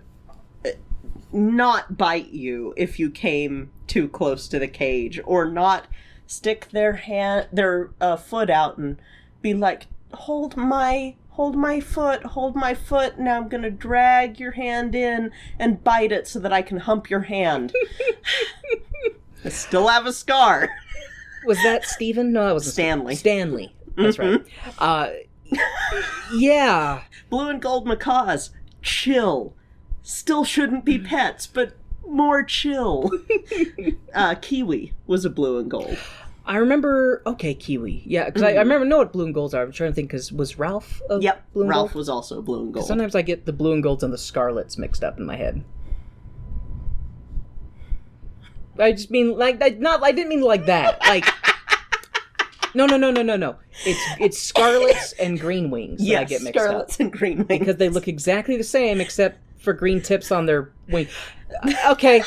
not bite you if you came too close to the cage, or not stick their foot out and be like, hold my foot, now I'm gonna drag your hand in and bite it so that I can hump your hand. I still have a scar. Was that Steven? No, that was Stanley. Stanley. That's right. Yeah. Blue and gold macaws, chill. Still shouldn't be pets, but more chill. Kiwi was a blue and gold. I remember, Kiwi. Yeah, because I know what blue and golds are. I'm trying to think, because was Ralph blue and gold? Ralph was also blue and gold. Sometimes I get the blue and golds and the scarlets mixed up in my head. I just mean, I didn't mean like that. Like, no. It's scarlets and green wings that I get mixed up. Scarlets and green wings. Because they look exactly the same, except for green tips on their wing. Okay.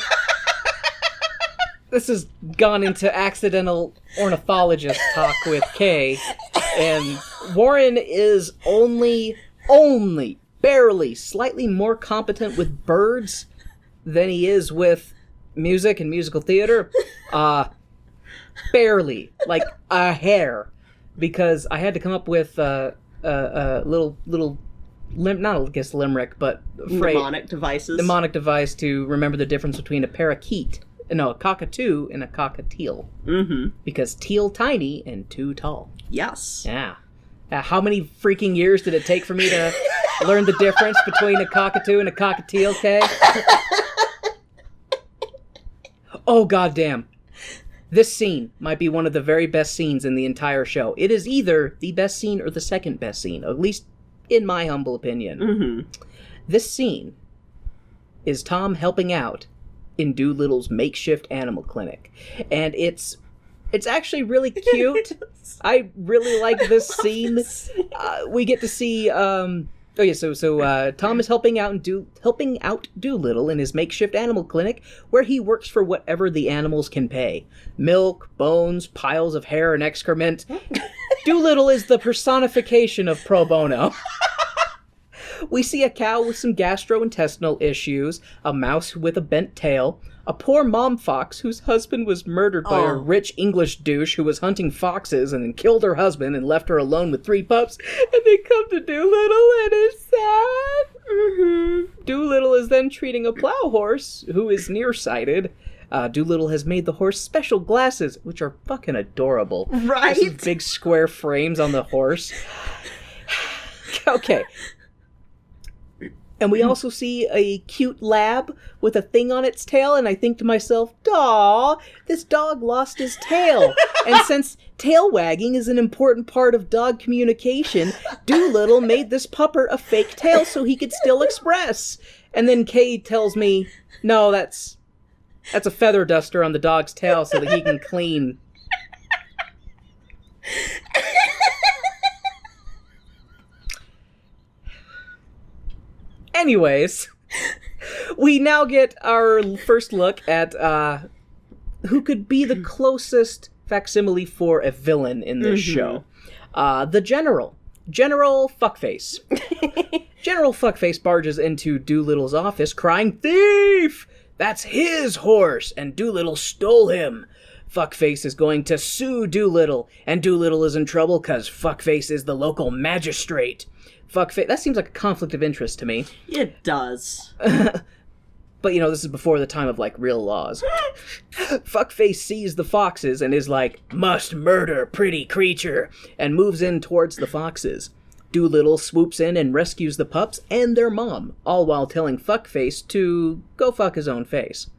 This has gone into accidental ornithologist talk with Kay, and Warren is only barely slightly more competent with birds than he is with music and musical theater. Barely, like a hair, because I had to come up with a little not I guess limerick, but mnemonic device to remember the difference between a parakeet. No, a cockatoo and a cockatiel. Mm-hmm. Because teal tiny and too tall. Yes. Yeah. How many freaking years did it take for me to learn the difference between a cockatoo and a cockatiel, Kay? Oh, goddamn. This scene might be one of the very best scenes in the entire show. It is either the best scene or the second best scene, at least in my humble opinion. Mm-hmm. This scene is Tom helping out in Dolittle's makeshift animal clinic, and it's actually really cute. Yes. I really like this scene. We get to see Tom is helping out Dolittle in his makeshift animal clinic, where he works for whatever the animals can pay: milk, bones, piles of hair and excrement. Dolittle is the personification of pro bono. We see a cow with some gastrointestinal issues, a mouse with a bent tail, a poor mom fox whose husband was murdered by a rich English douche who was hunting foxes and then killed her husband and left her alone with 3 pups, and they come to Dolittle and it's sad. Mm-hmm. Dolittle is then treating a plow horse who is nearsighted. Dolittle has made the horse special glasses, which are fucking adorable. Right? There's big square frames on the horse. Okay. And we also see a cute lab with a thing on its tail, and I think to myself, "Aw, this dog lost his tail." And since tail wagging is an important part of dog communication, Dolittle made this pupper a fake tail so he could still express. And then Kay tells me, "No, that's a feather duster on the dog's tail so that he can clean." Anyways, we now get our first look at who could be the closest facsimile for a villain in this show. The General Fuckface. General Fuckface barges into Dolittle's office crying, "Thief! That's his horse, and Dolittle stole him. Fuckface is going to sue Dolittle, and Dolittle is in trouble because Fuckface is the local magistrate." Fuckface, that seems like a conflict of interest to me. It does. But, this is before the time of, real laws. Fuckface sees the foxes and is like, "Must murder, pretty creature," and moves in towards the foxes. Dolittle swoops in and rescues the pups and their mom, all while telling Fuckface to go fuck his own face.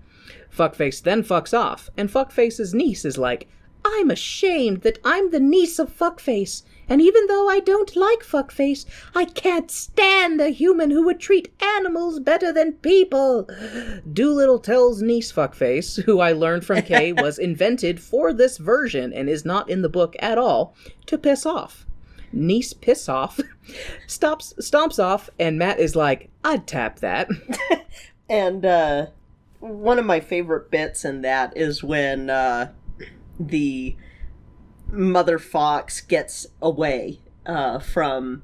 Fuckface then fucks off, and Fuckface's niece is like, I'm ashamed that I'm the niece of Fuckface, and even though I don't like Fuckface, I can't stand a human who would treat animals better than people. Dolittle tells niece Fuckface, who I learned from Kay was invented for this version and is not in the book at all, to piss off. Niece piss off, stomps off, and Matt is like, I'd tap that. And one of my favorite bits in that is when the Mother Fox gets away from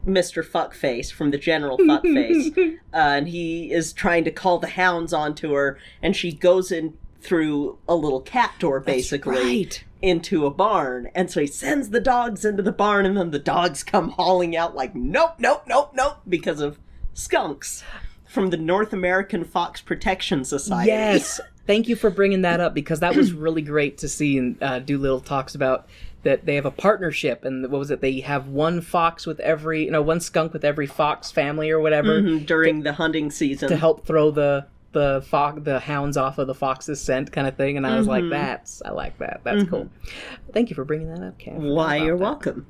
Mr. Fuckface, from the General Fuckface, and he is trying to call the hounds onto her, and she goes in through a little cat door, basically. That's right. Into a barn, and so he sends the dogs into the barn, and then the dogs come hauling out like, nope, nope, nope, nope, because of skunks from the North American Fox Protection Society. Yes, thank you for bringing that up, because that was really great to see. And Dolittle talks about that they have a partnership, and what was it? They have one fox with every, one skunk with every fox family or whatever during the hunting season to help throw the hounds off of the fox's scent, kind of thing. And I was like, I like that. That's cool. Thank you for bringing that up, Cam. Why, you're welcome.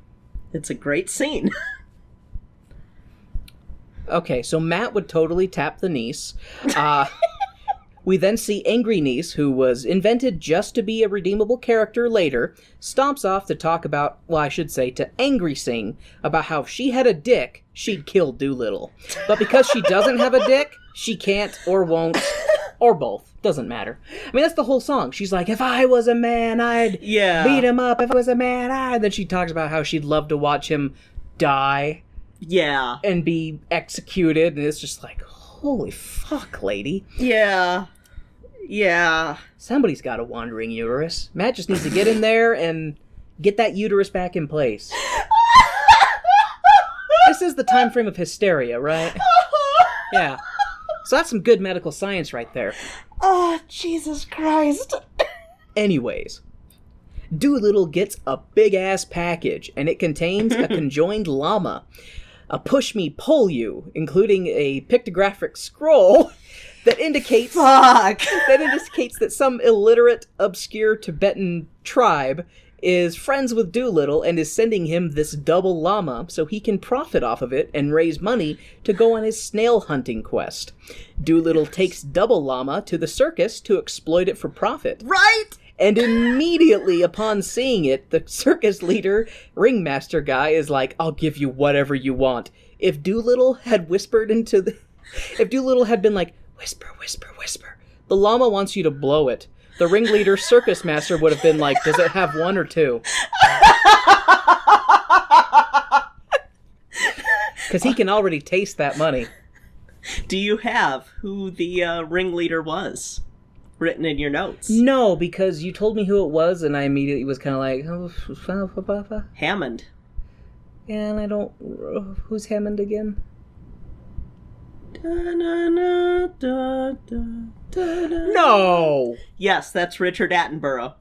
It's a great scene. Okay, so Matt would totally tap the niece. We then see Angry Niece, who was invented just to be a redeemable character later, stomps off to talk about, to Angry Sing about how if she had a dick, she'd kill Dolittle. But because she doesn't have a dick, she can't or won't, or both. Doesn't matter. I mean, that's the whole song. She's like, if I was a man, I'd beat him up. If I was a man, I'd... Then she talks about how she'd love to watch him die. Yeah. And be executed. And it's just like, holy fuck, lady. Yeah. Yeah. Somebody's got a wandering uterus. Matt just needs to get in there and get that uterus back in place. This is the time frame of hysteria, right? Yeah. So that's some good medical science right there. Oh, Jesus Christ. Anyways, Dolittle gets a big-ass package, and it contains a conjoined llama, a push-me-pull-you, including a pictographic scroll that indicates that some illiterate, obscure Tibetan tribe is friends with Dolittle and is sending him this double llama so he can profit off of it and raise money to go on his snail hunting quest. Dolittle takes double llama to the circus to exploit it for profit. Right? And immediately upon seeing it, the circus leader, ringmaster guy, is like, I'll give you whatever you want. If Dolittle had if Dolittle had been like, whisper, whisper, whisper, the llama wants you to blow it. The ringleader circus master would have been like, does it have one or two? Because he can already taste that money. Do you have who the ringleader was written in your notes? No, because you told me who it was, and I immediately was kind of like, Hammond. And I don't... Who's Hammond again? No! Yes, that's Richard Attenborough.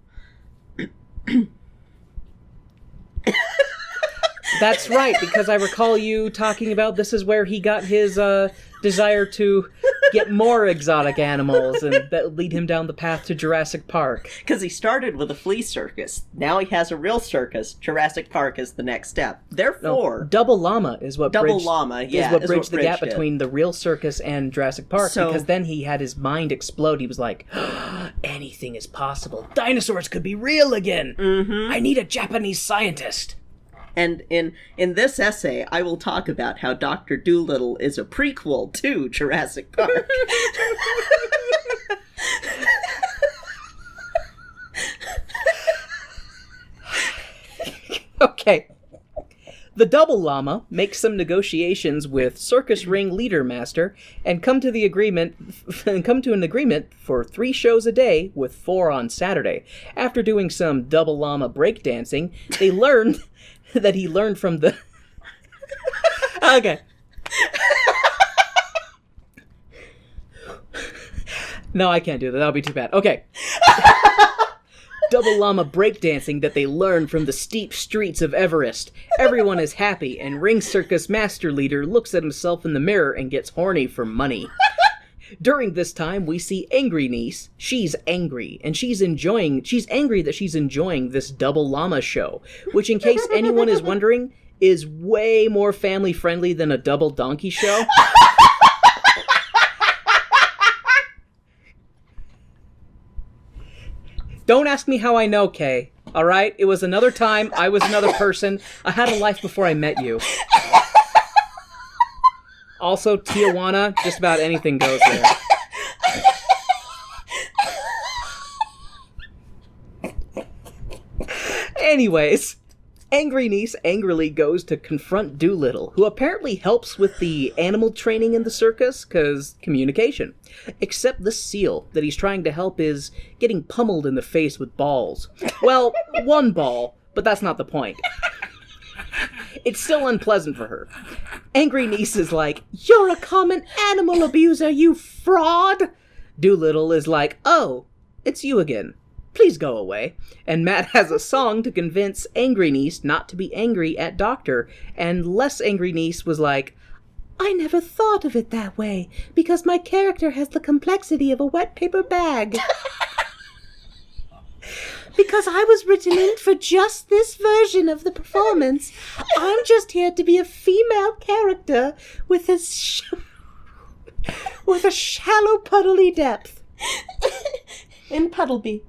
That's right, because I recall you talking about this is where he got his desire to get more exotic animals, and that lead him down the path to Jurassic Park. Because he started with a flea circus. Now he has a real circus. Jurassic Park is the next step. Therefore... Double llama is what bridged the gap did. between the real circus and Jurassic Park, because then he had his mind explode. He was like, anything is possible. Dinosaurs could be real again. I need a Japanese scientist. And in this essay, I will talk about how Dr. Dolittle is a prequel to Jurassic Park. Okay. The double llama makes some negotiations with circus ring leader master and come to an agreement for 3 shows a day with 4 on Saturday. After doing some double llama breakdancing, they learned that he learned from the... Okay. No, I can't do that. That'll be too bad. Okay. double llama breakdancing that they learn from the steep streets of Everest. Everyone is happy, and Ring Circus master leader looks at himself in the mirror and gets horny for money. During this time, we see angry niece. She's angry, and she's angry that she's enjoying this double llama show, which, in case anyone is wondering, is way more family-friendly than a double donkey show. Don't ask me how I know, Kay. Alright? It was another time, I was another person. I had a life before I met you. Also, Tijuana, just about anything goes there. Anyways, angry niece angrily goes to confront Dolittle, who apparently helps with the animal training in the circus, cause communication. Except the seal that he's trying to help is getting pummeled in the face with balls. Well, one ball, but that's not the point. It's still unpleasant for her. Angry niece is like, "You're a common animal abuser, you fraud!" Dolittle is like, "Oh, it's you again. Please go away." And Matt has a song to convince angry niece not to be angry at Doctor, and less angry niece was like, "I never thought of it that way, because my character has the complexity of a wet paper bag." "Because I was written in for just this version of the performance. I'm just here to be a female character with a shallow puddly depth." In Puddleby.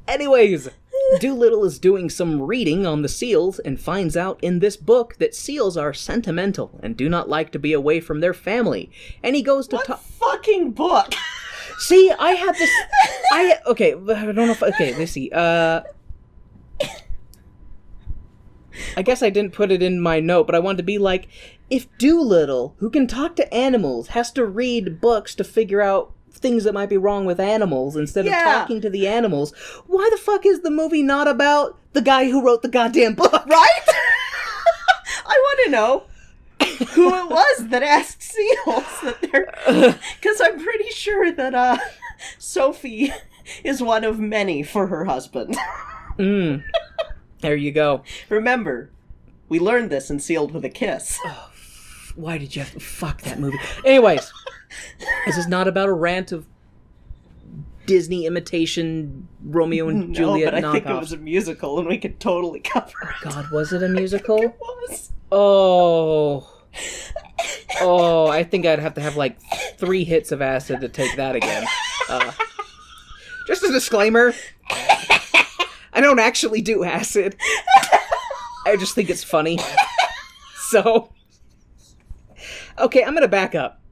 Anyways, Dolittle is doing some reading on the seals and finds out in this book that seals are sentimental and do not like to be away from their family. And he goes to fucking book? See, I had this... Okay, I don't know if... Okay, let's see. I guess I didn't put it in my note, but I wanted to be like, if Dolittle, who can talk to animals, has to read books to figure out things that might be wrong with animals instead of talking to the animals, why the fuck is the movie not about the guy who wrote the goddamn book? Right? I want to know who it was that asked seals that they're... Because I'm pretty sure that Sophie is one of many for her husband. There you go. Remember, we learned this in Sealed with a Kiss. Oh, why did you have to... Fuck that movie. Anyways, this is not about a rant of Disney imitation Romeo and Juliet knockoffs. No, but I think it was a musical, and we could totally cover it. God, was it a musical? It was. Oh, I think I'd have to have, like, 3 hits of acid to take that again. Just a disclaimer, I don't actually do acid. I just think it's funny. So, okay, I'm gonna back up.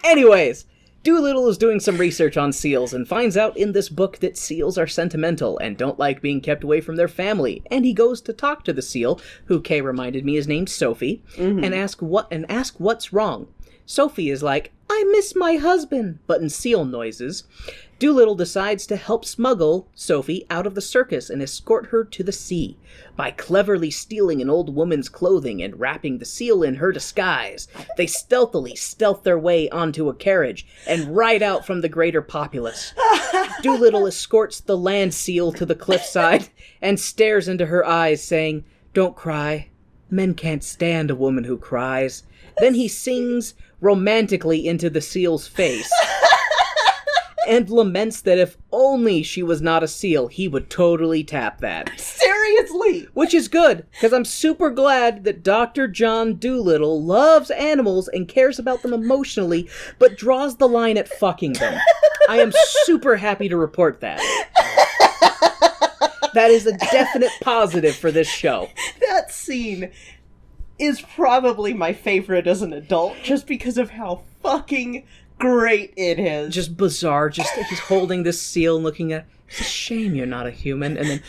Anyways, Dolittle is doing some research on seals and finds out in this book that seals are sentimental and don't like being kept away from their family. And he goes to talk to the seal, who Kay reminded me is named Sophie, and ask what's wrong. Sophie is like, "I miss my husband," but in seal noises. Dolittle decides to help smuggle Sophie out of the circus and escort her to the sea by cleverly stealing an old woman's clothing and wrapping the seal in her disguise. They stealthily stealth their way onto a carriage and ride out from the greater populace. Dolittle escorts the land seal to the cliffside and stares into her eyes, saying, "Don't cry. Men can't stand a woman who cries." Then he sings romantically into the seal's face and laments that if only she was not a seal, he would totally tap that. Seriously! Which is good, because I'm super glad that Dr. John Dolittle loves animals and cares about them emotionally, but draws the line at fucking them. I am super happy to report that. That is a definite positive for this show. That scene is probably my favorite as an adult, just because of how fucking great it is. Just bizarre. Just he's holding this seal and looking at, "It's a shame you're not a human," and then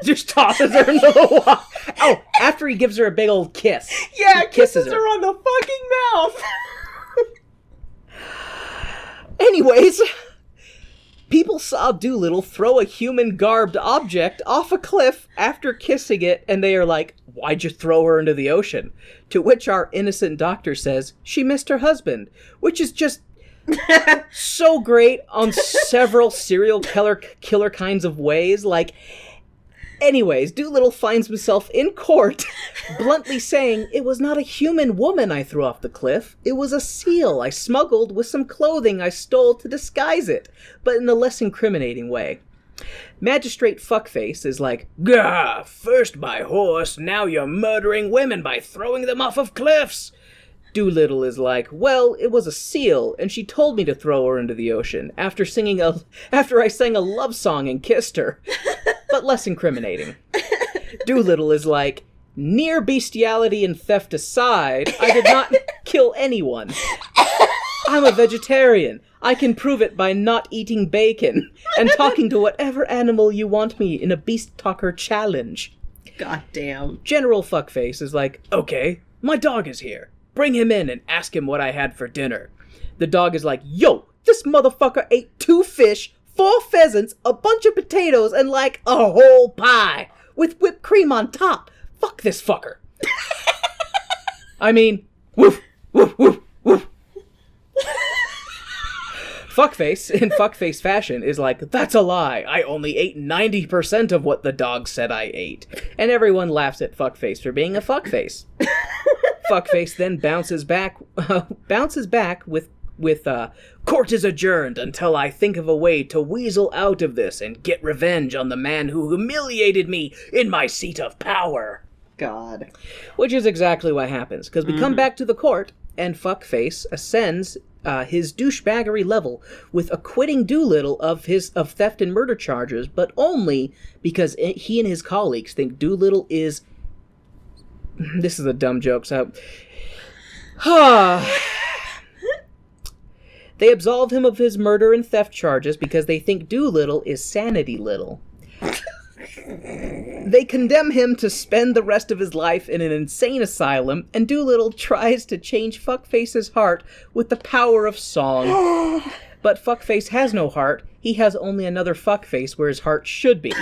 just tosses her into the water. Oh, after he gives her a big old kiss. Yeah, he kisses her on the fucking mouth. Anyways, people saw Dolittle throw a human-garbed object off a cliff after kissing it, and they are like, "Why'd you throw her into the ocean?" To which our innocent doctor says, "She missed her husband," which is just So great on several serial killer kinds of ways. Like, anyways, Dolittle finds himself in court, bluntly saying, "It was not a human woman I threw off the cliff. It was a seal I smuggled with some clothing I stole to disguise it, but in a less incriminating way." Magistrate Fuckface is like, "Gah, first by horse, now you're murdering women by throwing them off of cliffs." Dolittle is like, "Well, it was a seal, and she told me to throw her into the ocean after I sang a love song and kissed her, but less incriminating." Dolittle is like, "Near bestiality and theft aside, I did not kill anyone. I'm a vegetarian. I can prove it by not eating bacon and talking to whatever animal you want me in a beast talker challenge." God damn. General Fuckface is like, "Okay, my dog is here. Bring him in and ask him what I had for dinner." The dog is like, "Yo, this motherfucker ate 2 fish, 4 pheasants, a bunch of potatoes, and like a whole pie with whipped cream on top. Fuck this fucker." I mean, woof, woof, woof, woof. Fuckface, in Fuckface fashion, is like, "That's a lie. I only ate 90% of what the dog said I ate." And everyone laughs at Fuckface for being a fuckface. Fuckface then bounces back with "Court is adjourned until I think of a way to weasel out of this and get revenge on the man who humiliated me in my seat of power." God. Which is exactly what happens, because we come back to the court, and Fuckface ascends his douchebaggery level with acquitting Dolittle of theft and murder charges, but only because he and his colleagues think Dolittle is... This is a dumb joke, so... They absolve him of his murder and theft charges because they think Dolittle is sanity little. They condemn him to spend the rest of his life in an insane asylum, and Dolittle tries to change Fuckface's heart with the power of song. But Fuckface has no heart. He has only another fuckface where his heart should be.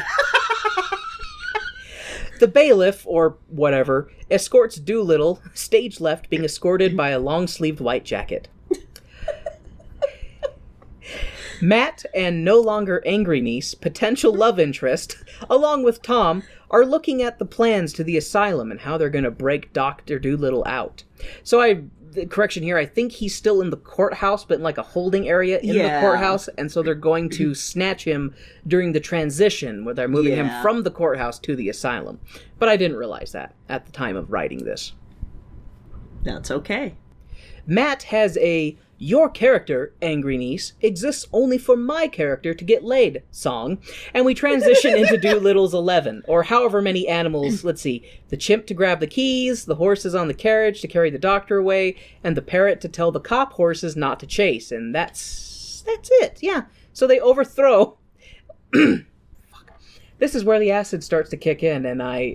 The bailiff, or whatever, escorts Dolittle, stage left, being escorted by a long-sleeved white jacket. Matt and no longer angry niece, potential love interest, along with Tom, are looking at the plans to the asylum and how they're going to break Dr. Dolittle out. So correction here, I think he's still in the courthouse, but in like a holding area in the courthouse, and so they're going to snatch him during the transition where they're moving him from the courthouse to the asylum. But I didn't realize that at the time of writing this. That's okay. Matt has a "Your character, angry niece, exists only for my character to get laid" song, and we transition into Dolittle's 11, or however many animals, let's see, the chimp to grab the keys, the horses on the carriage to carry the doctor away, and the parrot to tell the cop horses not to chase, and that's it, yeah. So they overthrow... Fuck. This is where the acid starts to kick in, and I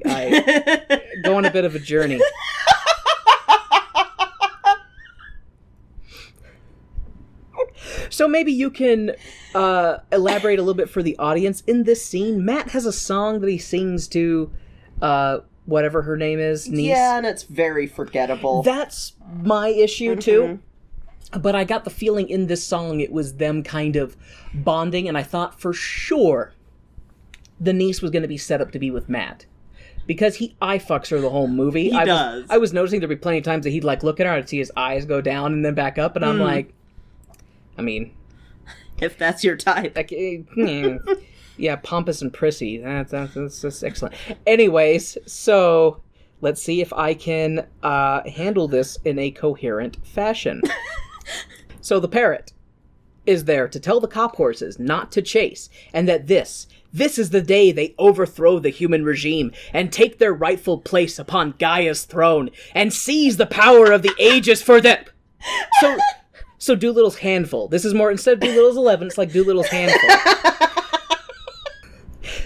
go on a bit of a journey. So maybe you can elaborate a little bit for the audience. In this scene, Matt has a song that he sings to whatever her name is, niece. Yeah, and it's very forgettable. That's my issue, too. But I got the feeling in this song it was them kind of bonding, and I thought for sure the niece was going to be set up to be with Matt. Because he eye fucks her the whole movie. He does. I was noticing there'd be plenty of times that he'd like look at her and I'd see his eyes go down and then back up, and I'm like... I mean... If that's your type. Like, yeah, pompous and prissy. That's excellent. Anyways, so let's see if I can handle this in a coherent fashion. So the parrot is there to tell the cop horses not to chase, and that this is the day they overthrow the human regime and take their rightful place upon Gaia's throne and seize the power of the ages for them. So Dolittle's handful. This is more, instead of Dolittle's 11, it's like Dolittle's handful.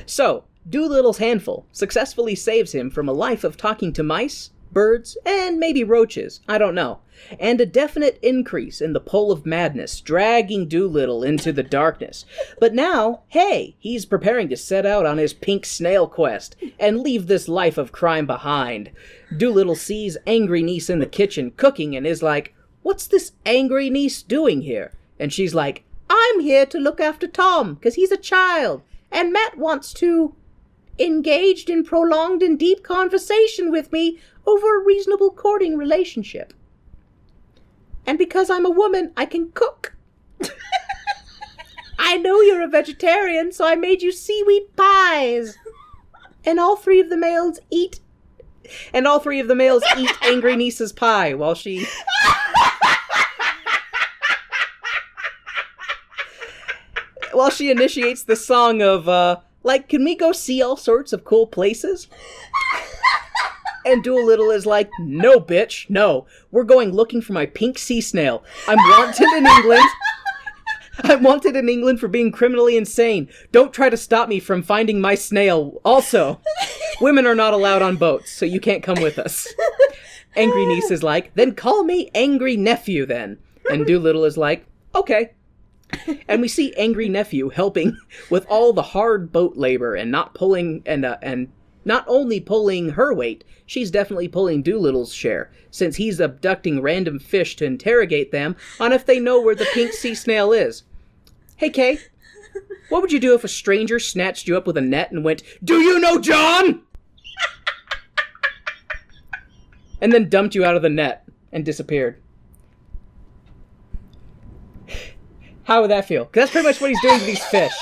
So, Dolittle's handful successfully saves him from a life of talking to mice, birds, and maybe roaches, I don't know, and a definite increase in the pull of madness, dragging Dolittle into the darkness. But now, hey, he's preparing to set out on his pink snail quest and leave this life of crime behind. Dolittle sees angry niece in the kitchen cooking and is like, "What's this angry niece doing here?" And she's like, I'm here to look after Tom, because he's a child. And Matt wants to engage in prolonged and deep conversation with me over a reasonable courting relationship. And because I'm a woman, I can cook. I know you're a vegetarian, so I made you seaweed pies. And all three of the males eat angry niece's pie while she initiates the song of can we go see all sorts of cool places? And Dolittle is like, no, bitch, no. We're going looking for my pink sea snail. I'm wanted in England. I'm wanted in England for being criminally insane. Don't try to stop me from finding my snail. Also, women are not allowed on boats, so you can't come with us. Angry niece is like, then call me angry nephew then. And Dolittle is like, okay. And we see angry nephew helping with all the hard boat labor and not pulling and not only pulling her weight, she's definitely pulling Dolittle's share, since he's abducting random fish to interrogate them on if they know where the pink sea snail is. Hey, Kay, what would you do if a stranger snatched you up with a net and went, do you know John? And then dumped you out of the net and disappeared? How would that feel? 'Cause that's pretty much what he's doing to these fish.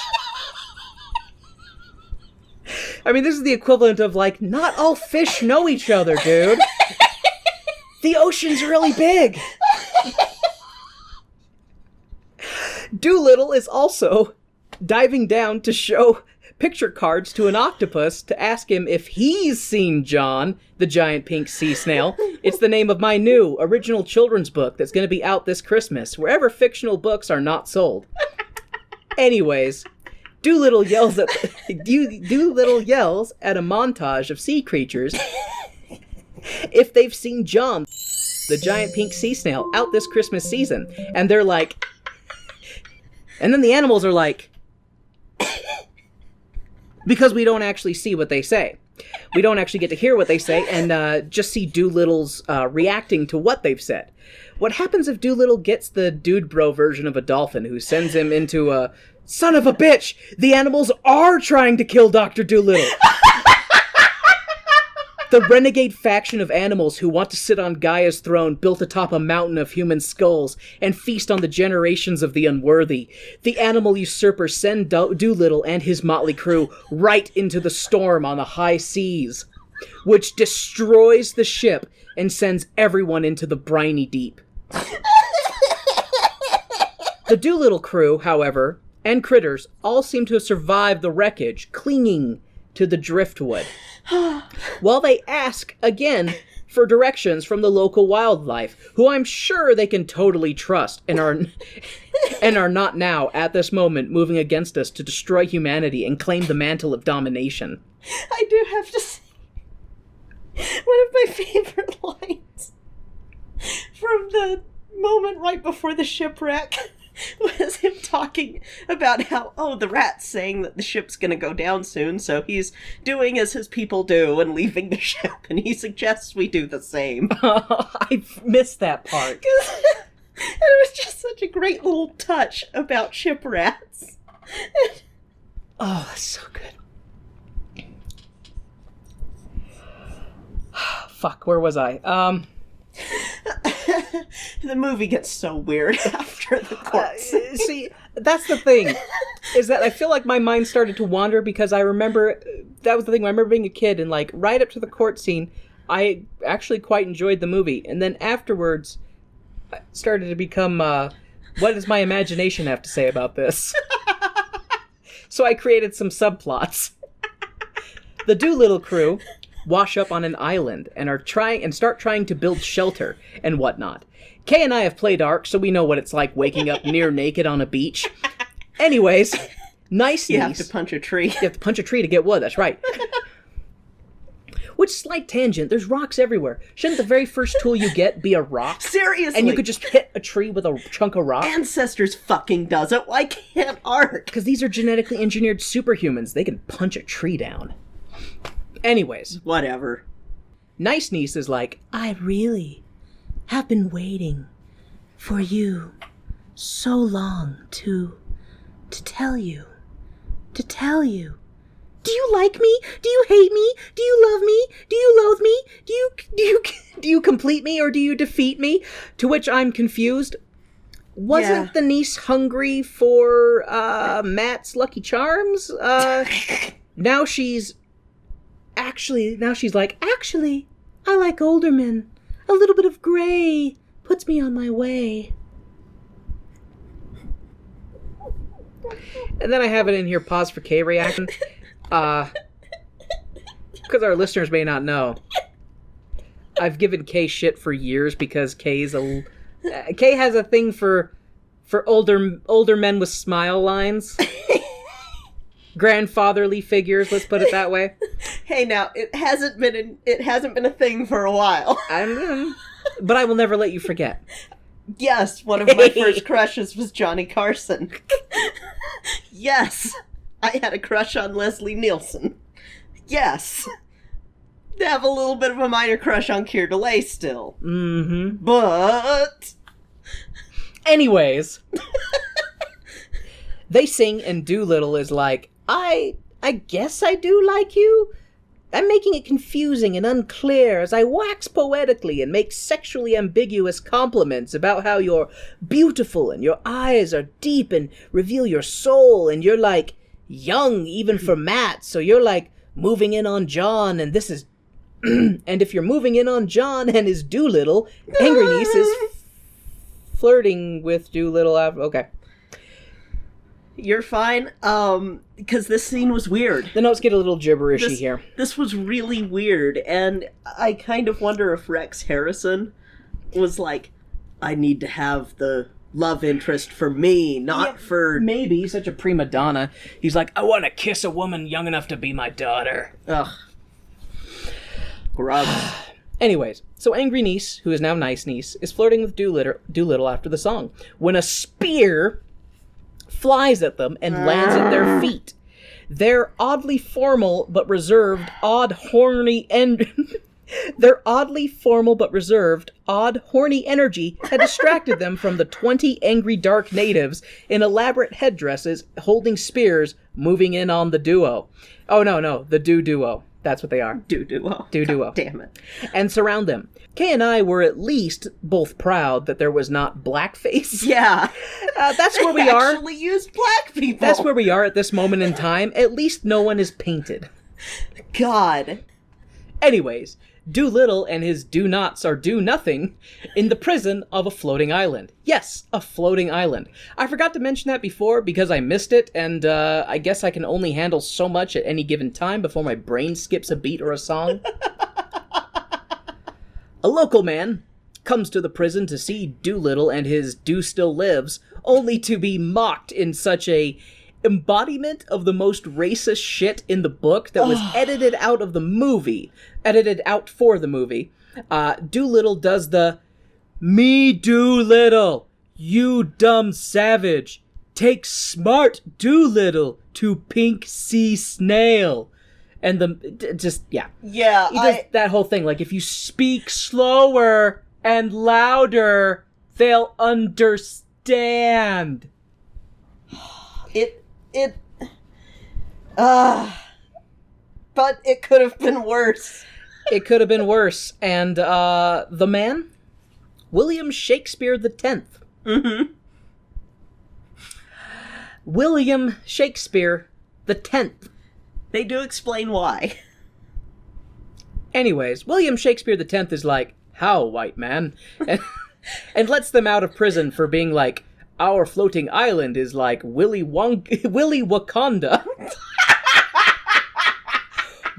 I mean, this is the equivalent of, like, not all fish know each other, dude. The ocean's really big. Dolittle is also diving down to show picture cards to an octopus to ask him if he's seen John, the giant pink sea snail. It's the name of my new original children's book that's going to be out this Christmas, wherever fictional books are not sold. Anyways, Dolittle yells at a montage of sea creatures if they've seen John, the giant pink sea snail, out this Christmas season. And they're like... And then the animals are like... Because we don't actually see what they say. We don't actually get to hear what they say and just see Dolittle's reacting to what they've said. What happens if Dolittle gets the dude bro version of a dolphin who sends him into a... Son of a bitch! The animals are trying to kill Dr. Dolittle! The renegade faction of animals who want to sit on Gaia's throne built atop a mountain of human skulls and feast on the generations of the unworthy. The animal usurpers send Dolittle and his motley crew right into the storm on the high seas, which destroys the ship and sends everyone into the briny deep. The Dolittle crew, however, and critters all seem to have survived the wreckage, clinging to the driftwood, while they ask again for directions from the local wildlife, who I'm sure they can totally trust and are not now, at this moment, moving against us to destroy humanity and claim the mantle of domination. I do have to say, one of my favorite lines from the moment right before the shipwreck was him talking about how, the rat's saying that the ship's gonna go down soon, so he's doing as his people do and leaving the ship, and he suggests we do the same. I missed that part. And it was just such a great little touch about ship rats. Oh, that's so good. Fuck, where was I? The movie gets so weird after the court scene. See, that's the thing, is that I feel like my mind started to wander because I remember, that was the thing, I remember being a kid and like right up to the court scene, I actually quite enjoyed the movie. And then afterwards, it started to become, what does my imagination have to say about this? So I created some subplots. The Dolittle crew wash up on an island and start trying to build shelter and whatnot. Kay and I have played Ark, so we know what it's like waking up near naked on a beach. Anyways, nice niece. You have to punch a tree. You have to punch a tree to get wood, that's right. Which, slight tangent, there's rocks everywhere. Shouldn't the very first tool you get be a rock? Seriously. And you could just hit a tree with a chunk of rock? Ancestors fucking does it. Why can't Ark? Because these are genetically engineered superhumans. They can punch a tree down. Anyways. Whatever. Nice niece is like, I really have been waiting for you so long to tell you. To tell you. Do you like me? Do you hate me? Do you love me? Do you loathe me? Do you complete me or do you defeat me? To which I'm confused. Wasn't the niece hungry for Matt's Lucky Charms? Now she's like, actually, I like older men. A little bit of gray puts me on my way. And then I have it in here, pause for K reaction. Because our listeners may not know, I've given Kay shit for years because Kay has a thing for older men with smile lines. Grandfatherly figures, let's put it that way. Hey, now it hasn't been a thing for a while. But I will never let you forget. Yes, one of my first crushes was Johnny Carson. Yes, I had a crush on Leslie Nielsen. Yes, I have a little bit of a minor crush on Keir DeLay still. Mm-hmm. But anyways, they sing and Dolittle is like, I guess I do like you. I'm making it confusing and unclear as I wax poetically and make sexually ambiguous compliments about how you're beautiful and your eyes are deep and reveal your soul and you're like young even for Matt, so you're like moving in on John and this is and if you're moving in on John and his Dolittle, Angry Niece is flirting with Dolittle after. Okay. You're fine, because this scene was weird. The notes get a little gibberishy here. This was really weird, and I kind of wonder if Rex Harrison was like, I need to have the love interest for me, not for... Maybe, such a prima donna. He's like, I want to kiss a woman young enough to be my daughter. Ugh. Gross. Anyways, so Angry Niece, who is now Nice Niece, is flirting with Dolittle after the song, when a spear flies at them and lands at their feet. Their oddly formal but reserved, odd horny energy had distracted them from the 20 angry dark natives in elaborate headdresses holding spears moving in on the duo. Oh no, the duo. That's what they are. Duo. Damn it. And surround them. Kay and I were at least both proud that there was not blackface. Yeah. That's where we They are. actually used black people. That's where we are at this moment in time. At least no one is painted. God. Anyways, Dolittle and his do-nots are do-nothing in the prison of a floating island. Yes, a floating island. I forgot to mention that before because I missed it, and I guess I can only handle so much at any given time before my brain skips a beat or a song. A local man comes to the prison to see Dolittle and his Do Still Lives, only to be mocked in such a embodiment of the most racist shit in the book that was edited out for the movie. Dolittle does the, "Me Dolittle, you dumb savage, take smart Dolittle to Pink Sea Snail." And yeah. Yeah, he does that whole thing, like, if you speak slower and louder, they'll understand. But it could have been worse. It could have been worse. And, the man? William Shakespeare the 10th. Mm-hmm. William Shakespeare the 10th. They do explain why. Anyways, William Shakespeare the 10th is like, "How, white man?" and lets them out of prison for being like, "Our floating island is like Willy Wakanda."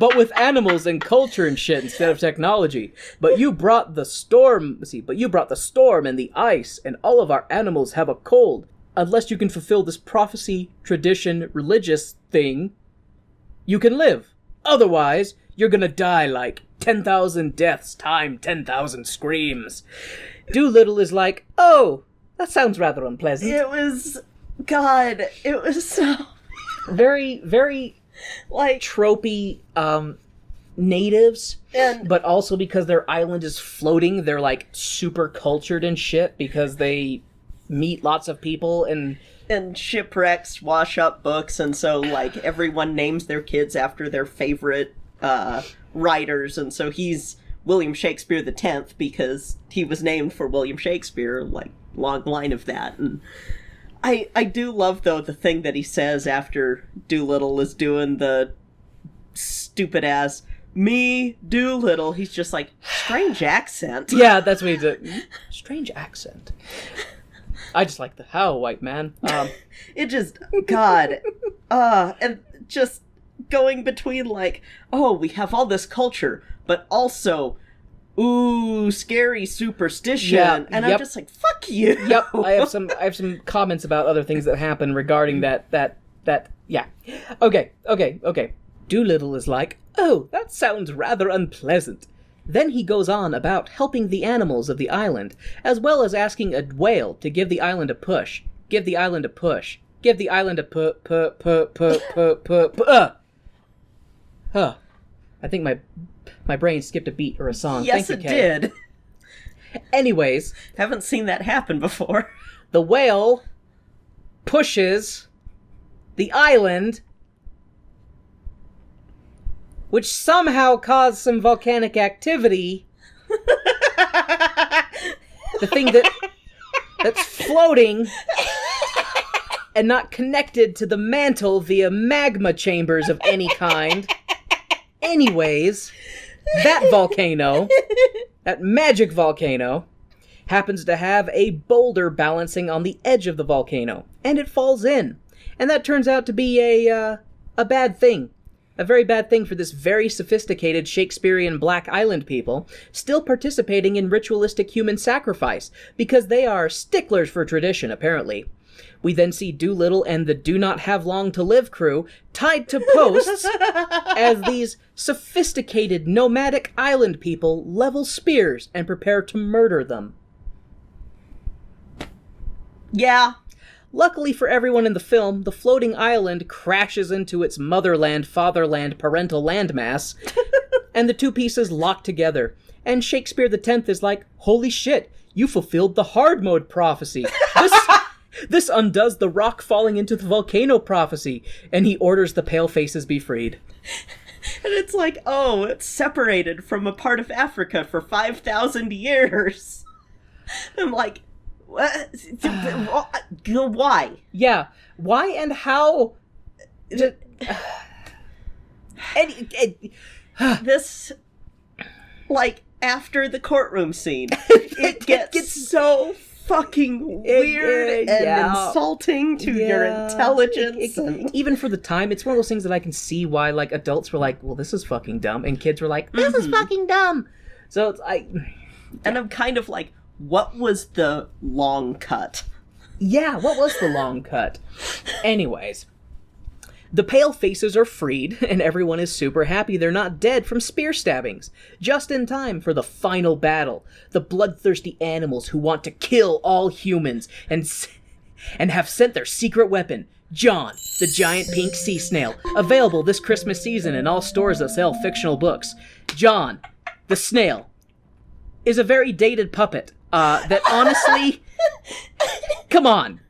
But with animals and culture and shit instead of technology. But you brought the storm and the ice, and all of our animals have a cold. Unless you can fulfill this prophecy, tradition, religious thing, you can live. Otherwise, you're gonna die like 10,000 deaths time 10,000 screams. Dolittle is like, "Oh, that sounds rather unpleasant." It was so... Very, very, like, tropey, natives. And... But also because their island is floating, they're, like, super cultured and shit because they meet lots of people and shipwrecks wash up books, and so, like, everyone names their kids after their favorite writers, and so he's William Shakespeare the 10th because he was named for William Shakespeare, like, long line of that. And I do love, though, the thing that he says after Dolittle is doing the stupid-ass, me, Dolittle. He's just like, strange accent. Yeah, that's what he did. Strange accent. I just like the how, white man. It just, God. And just going between, like, oh, we have all this culture, but also, ooh, scary superstition. Yeah, and I'm just like, fuck you. Yep, I have some comments about other things that happen regarding that, yeah. Okay. Dolittle is like, oh, that sounds rather unpleasant. Then he goes on about helping the animals of the island, as well as asking a whale to give the island a push. Give the island a push. Give the island a I think my brain skipped a beat or a song. Yes, Thank you, it Kay. did. Anyways, Haven't seen that happen before. the whale pushes the island, which somehow caused some volcanic activity. The thing that's floating and not connected to the mantle via magma chambers of any kind. Anyways, that volcano, that magic volcano, happens to have a boulder balancing on the edge of the volcano, and it falls in. And that turns out to be a bad thing. A very bad thing for this very sophisticated Shakespearean Black Island people, still participating in ritualistic human sacrifice, because they are sticklers for tradition, apparently. We then see Dolittle and the Do Not Have Long to Live crew tied to posts as these sophisticated nomadic island people level spears and prepare to murder them. Yeah. Luckily for everyone in the film, the floating island crashes into its motherland, fatherland, parental landmass, and the two pieces lock together. And Shakespeare the 10th is like, holy shit, you fulfilled the hard mode prophecy. This undoes the rock falling into the volcano prophecy, and he orders the pale faces be freed. And it's like, oh, it's separated from a part of Africa for 5,000 years. I'm like, what? Why? Yeah, why and how? This, like, after the courtroom scene, it gets so fucking weird and insulting to your intelligence. Even for the time, it's one of those things that I can see why, like, adults were like, well, this is fucking dumb, and kids were like, this is fucking dumb. So it's and I'm kind of like, what was the long cut? Yeah, what was the long cut? Anyways, the pale faces are freed, and everyone is super happy they're not dead from spear stabbings. Just in time for the final battle. The bloodthirsty animals who want to kill all humans and have sent their secret weapon, John, the giant pink sea snail, available this Christmas season in all stores that sell fictional books. John, the snail, is a very dated puppet. That honestly, come on,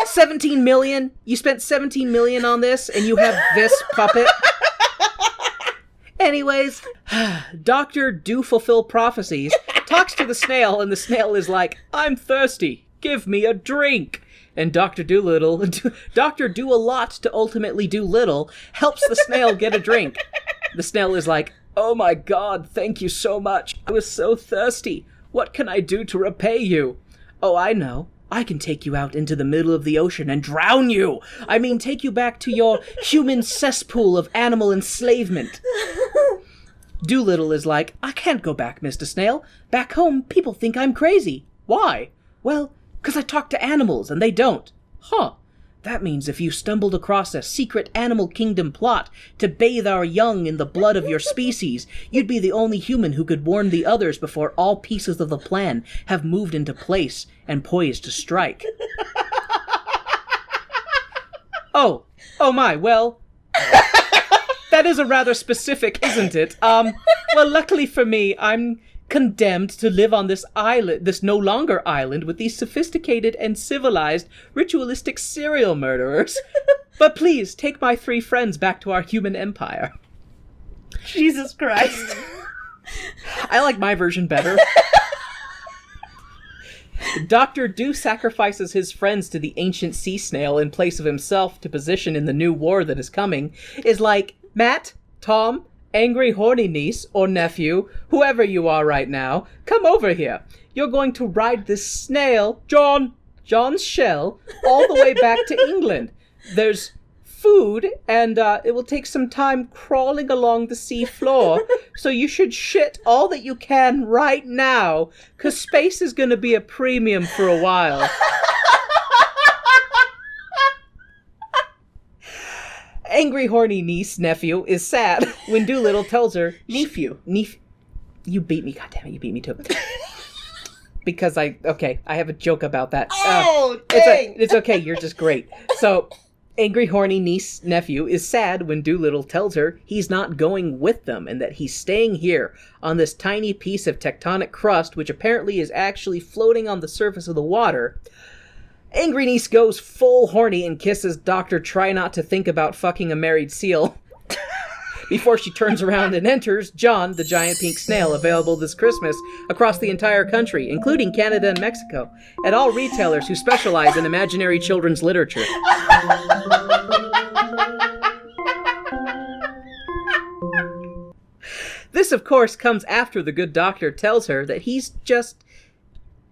17 million? You spent 17 million on this and you have this puppet? Anyways, Dr. Do Fulfill Prophecies talks to the snail, and the snail is like, I'm thirsty, give me a drink. And Dr. Dolittle, Dr. Do a lot to ultimately do little, helps the snail get a drink. The snail is like, oh my god, thank you so much. I was so thirsty. What can I do to repay you? Oh, I know. I can take you out into the middle of the ocean and drown you. I mean, take you back to your human cesspool of animal enslavement. Dolittle is like, I can't go back, Mr. Snail. Back home, people think I'm crazy. Why? Well, 'cause I talk to animals and they don't. Huh. That means if you stumbled across a secret animal kingdom plot to bathe our young in the blood of your species, you'd be the only human who could warn the others before all pieces of the plan have moved into place and poised to strike. Oh my, well, that is a rather specific, isn't it? Well, luckily for me, I'm condemned to live on this island, this no longer island, with these sophisticated and civilized ritualistic serial murderers. But please, take my 3 friends back to our human empire. Jesus Christ. I like my version better. Dr. Do sacrifices his friends to the ancient sea snail in place of himself to position in the new war that is coming, is like, Matt, Tom, angry horny niece or nephew, whoever you are right now, come over here. You're going to ride this snail, John's shell, all the way back to England. There's food, and it will take some time crawling along the sea floor, so you should shit all that you can right now, because space is going to be a premium for a while. Angry horny niece nephew is sad when Dolittle tells her... Nephew. You beat me, goddammit, you beat me too. Because I have a joke about that. Oh, dang! It's okay, you're just great. So... Angry, horny niece nephew is sad when Dolittle tells her he's not going with them and that he's staying here on this tiny piece of tectonic crust, which apparently is actually floating on the surface of the water. Angry niece goes full horny and kisses Dr. Try Not to Think About Fucking a Married Seal. Before she turns around and enters John, the giant pink snail, available this Christmas across the entire country, including Canada and Mexico, at all retailers who specialize in imaginary children's literature. This, of course, comes after the good doctor tells her that he's just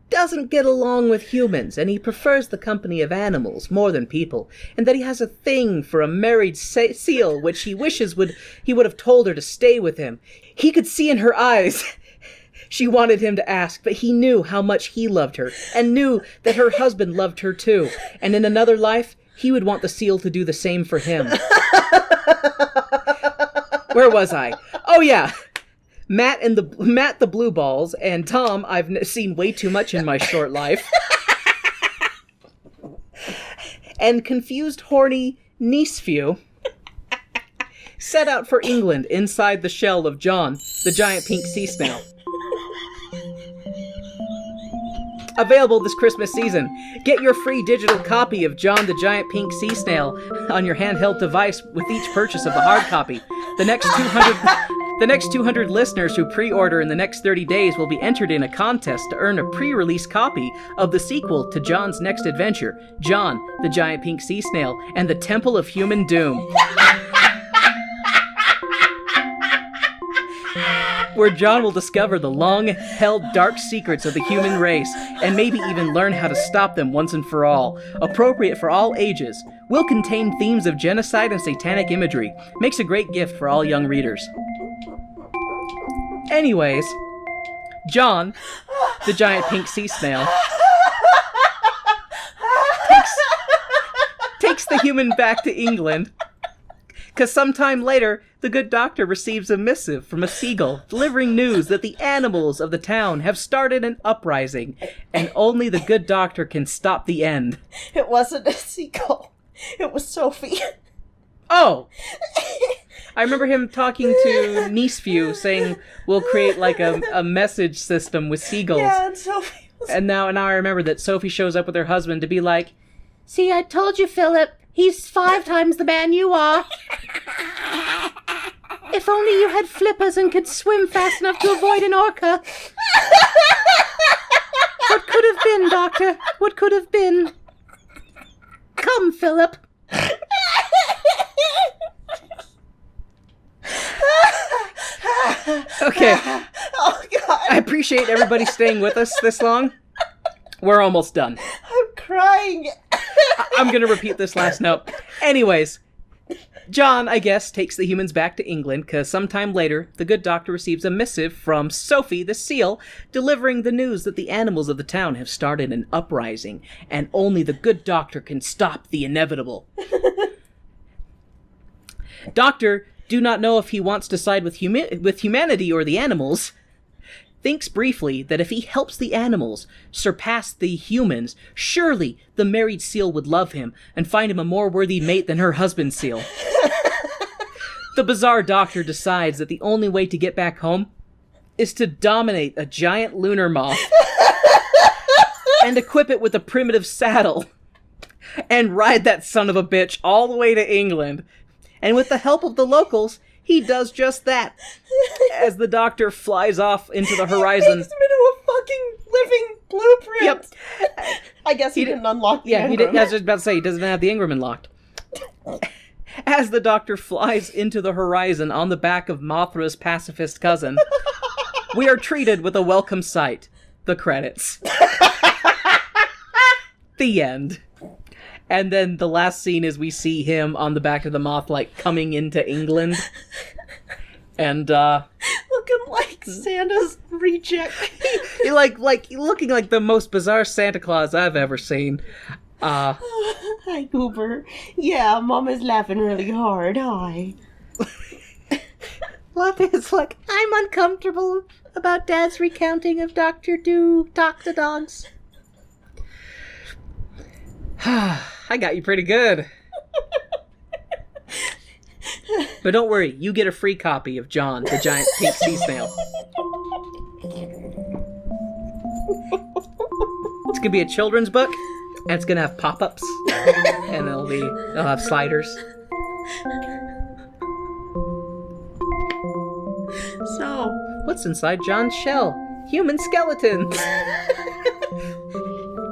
doesn't get along with humans, and he prefers the company of animals more than people, and that he has a thing for a married seal, which he wishes he would have told her to stay with him. He could see in her eyes she wanted him to ask, but he knew how much he loved her, and knew that her husband loved her too, and in another life, he would want the seal to do the same for him. Where was I? Oh yeah! Matt the Blue Balls, and Tom I've seen way too much in my short life. And confused, horny niece-few set out for England inside the shell of John, the giant pink sea snail. Available this Christmas season. Get your free digital copy of John the Giant Pink Sea Snail on your handheld device with each purchase of the hard copy. The next 200 listeners who pre-order in the next 30 days will be entered in a contest to earn a pre-release copy of the sequel to John's next adventure, John the Giant Pink Sea Snail and the Temple of Human Doom. Where John will discover the long-held dark secrets of the human race, and maybe even learn how to stop them once and for all. Appropriate for all ages. Will contain themes of genocide and satanic imagery. Makes a great gift for all young readers. Anyways, John, the giant pink sea snail, takes the human back to England, because sometime later, the good doctor receives a missive from a seagull delivering news that the animals of the town have started an uprising, and only the good doctor can stop the end. It wasn't a seagull. It was Sophie. Oh! I remember him talking to Nieceview, saying we'll create like a message system with seagulls. Yeah, and Sophie was... And now I remember that Sophie shows up with her husband to be like, "See, I told you, Philip. He's 5 times the man you are. If only you had flippers and could swim fast enough to avoid an orca. What could have been, Doctor? What could have been? Come, Philip." Okay. Oh, God. I appreciate everybody staying with us this long. We're almost done. I'm crying. I'm gonna repeat this last note. Anyways, John, I guess, takes the humans back to England, because sometime later, the good doctor receives a missive from Sophie the seal, delivering the news that the animals of the town have started an uprising, and only the good doctor can stop the inevitable. Doctor, do not know if he wants to side with humanity or the animals, thinks briefly that if he helps the animals surpass the humans, surely the married seal would love him and find him a more worthy mate than her husband seal. The bizarre doctor decides that the only way to get back home is to dominate a giant lunar moth and equip it with a primitive saddle and ride that son of a bitch all the way to England. And with the help of the locals, he does just that. As the Doctor flies off into the horizon. He makes him into a fucking living blueprint. Yep. I guess he didn't unlock the Ingram. He didn't. I was just about to say, he doesn't have the Ingram unlocked. As the Doctor flies into the horizon on the back of Mothra's pacifist cousin, we are treated with a welcome sight. The credits. The end. And then the last scene is we see him on the back of the moth, like, coming into England. And, looking like Santa's reject. he looking like the most bizarre Santa Claus I've ever seen. Hi, Goober. Yeah, Mom is laughing really hard. Hi. It's like, I'm uncomfortable about Dad's recounting of Dr. Do Talk to Dogs. I got you pretty good. But don't worry, you get a free copy of John, the Giant Pink Sea Snail. It's gonna be a children's book, and it's gonna have pop-ups, and it'll have sliders. So, what's inside John's shell? Human skeletons.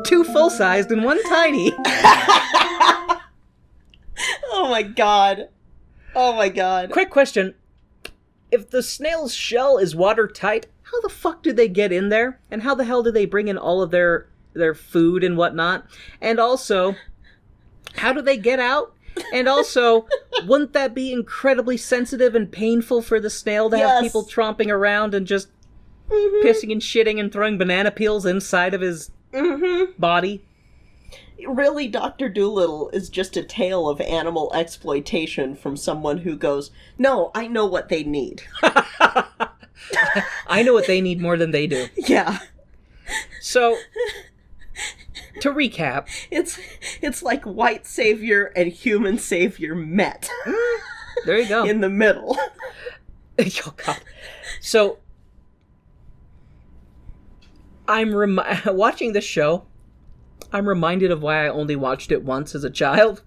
2 full-sized and 1 tiny. oh my god. Oh my god. Quick question. If the snail's shell is watertight, how the fuck do they get in there? And how the hell do they bring in all of their food and whatnot? And also, how do they get out? And also, wouldn't that be incredibly sensitive and painful for the snail to have people tromping around and just pissing and shitting and throwing banana peels inside of his body? Really, Dr. Dolittle is just a tale of animal exploitation from someone who goes, no, I know what they need. I know what they need more than they do. Yeah. So, to recap, it's like white savior and human savior met. There you go. In the middle. Oh, God. So, watching this show, I'm reminded of why I only watched it once as a child.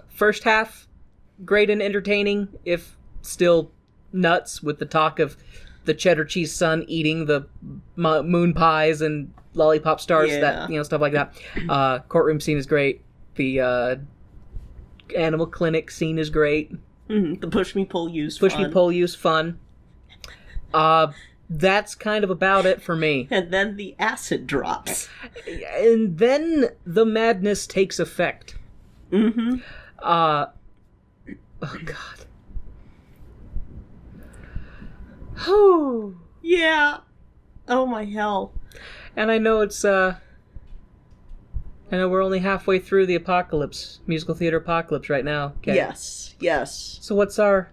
First half, great and entertaining, if still nuts, with the talk of the cheddar cheese son eating the moon pies and lollipop stars, stuff like that. Courtroom scene is great. The animal clinic scene is great. The push me pull use fun. That's kind of about it for me. And then the acid drops. And then the madness takes effect. Oh, God. Oh, yeah. Oh, my hell. And I know I know we're only halfway through the apocalypse, musical theater apocalypse right now. Okay? Yes. So what's our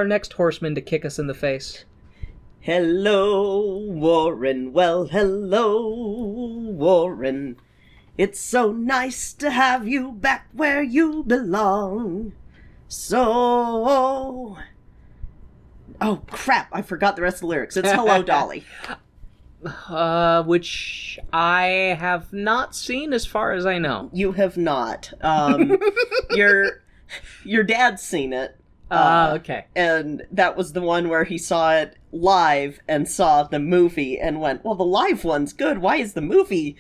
next horseman to kick us in the face? Hello, Warren. Well, hello, Warren. It's so nice to have you back where you belong. So... Oh, crap. I forgot the rest of the lyrics. It's Hello, Dolly. Which I have not seen as far as I know. You have not. Your dad's seen it. Okay. And that was the one where he saw it live and saw the movie and went, well, the live one's good. Why is the movie?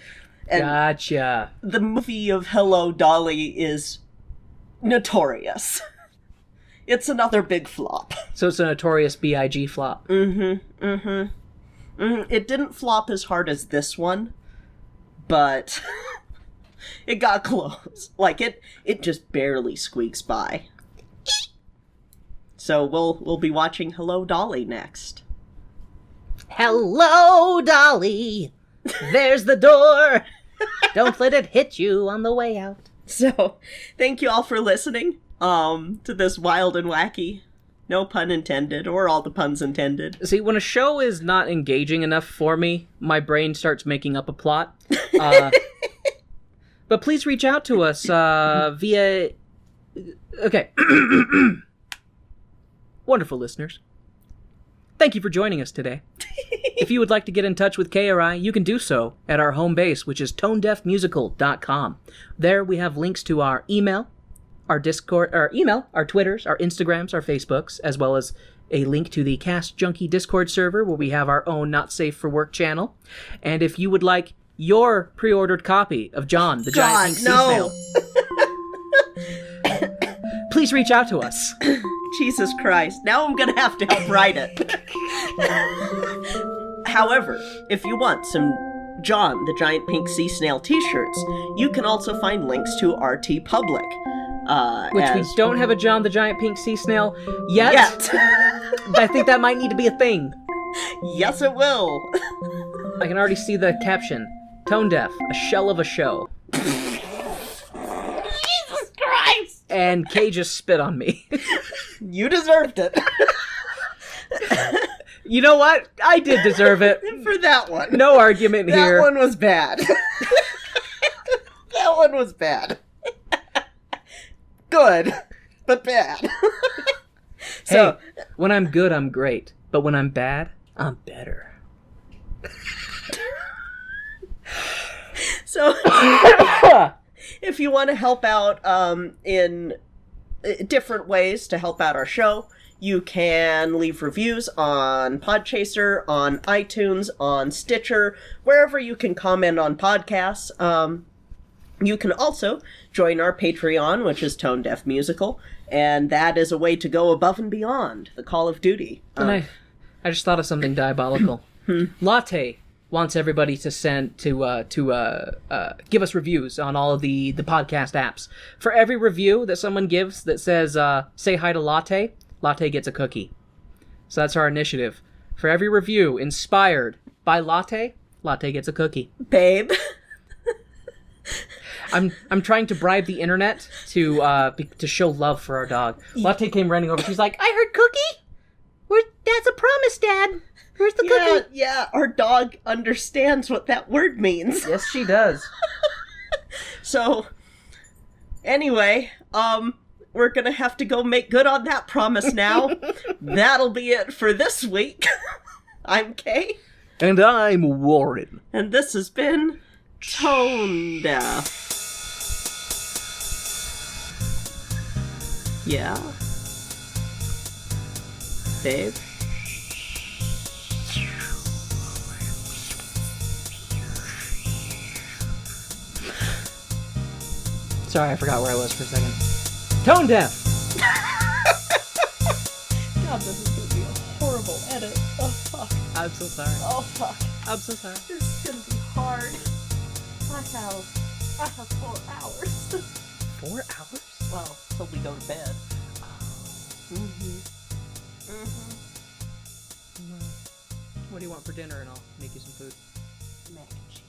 And gotcha. The movie of Hello, Dolly is notorious. It's another big flop. So it's a notorious B.I.G. flop. It didn't flop as hard as this one, but it got close. Like, it just barely squeaks by. So we'll be watching Hello, Dolly next. Hello, Dolly. There's the door. Don't let it hit you on the way out. So, thank you all for listening to this wild and wacky, no pun intended, or all the puns intended. See, when a show is not engaging enough for me, my brain starts making up a plot. But please reach out to us via... Okay. Wonderful listeners. thank you for joining us today. If you would like to get in touch with Kay or I, you can do so at our home base, which is tonedeafmusical.com. There we have links to our email, our Discord, our Twitters, our Instagrams, our Facebooks, as well as a link to the Cast Junkie Discord server where we have our own Not Safe for Work channel. And if you would like your pre-ordered copy of John, the Giant Pink Sea Snail, please reach out to us. Jesus Christ. Now I'm gonna have to help write it. However, if you want some John, the Giant Pink Sea Snail t-shirts, you can also find links to RT Public. We don't have a John, the Giant Pink Sea Snail yet. I think that might need to be a thing. Yes, it will. I can already see the caption. Tone Deaf, a shell of a show. Jesus Christ! And Kay just spit on me. You deserved it. You know what? I did deserve it. For that one. No argument here. That one was bad. That one was bad. Good, but bad. Hey, when I'm good, I'm great. But when I'm bad, I'm better. So, if you want to help out in different ways to help out our show, you can leave reviews on Podchaser, on iTunes, on Stitcher, wherever you can comment on podcasts. You can also join our Patreon, which is Tone Deaf Musical, and that is a way to go above and beyond the Call of Duty. And I just thought of something diabolical. Latte wants everybody to give us reviews on all of the podcast apps. For every review that someone gives that says "say hi to Latte," Latte gets a cookie. So that's our initiative. For every review inspired by Latte, Latte gets a cookie. Babe. I'm trying to bribe the internet to show love for our dog. Latte came running over. She's like, "I heard cookie. That's a promise, Dad. Where's the cookie?" Yeah, our dog understands what that word means. Yes, she does. So, anyway, we're gonna have to go make good on that promise now. That'll be it for this week. I'm Kay. And I'm Warren. And this has been Tone Deaf. Yeah? Babe? Sorry, I forgot where I was for a second. Tone Deaf! God, this is gonna be a horrible edit. Oh, fuck. I'm so sorry. Oh, fuck. I'm so sorry. This is gonna be hard. I have 4 hours. 4 hours? Well, till we go to bed. What do you want for dinner, and I'll make you some food? Mac and cheese.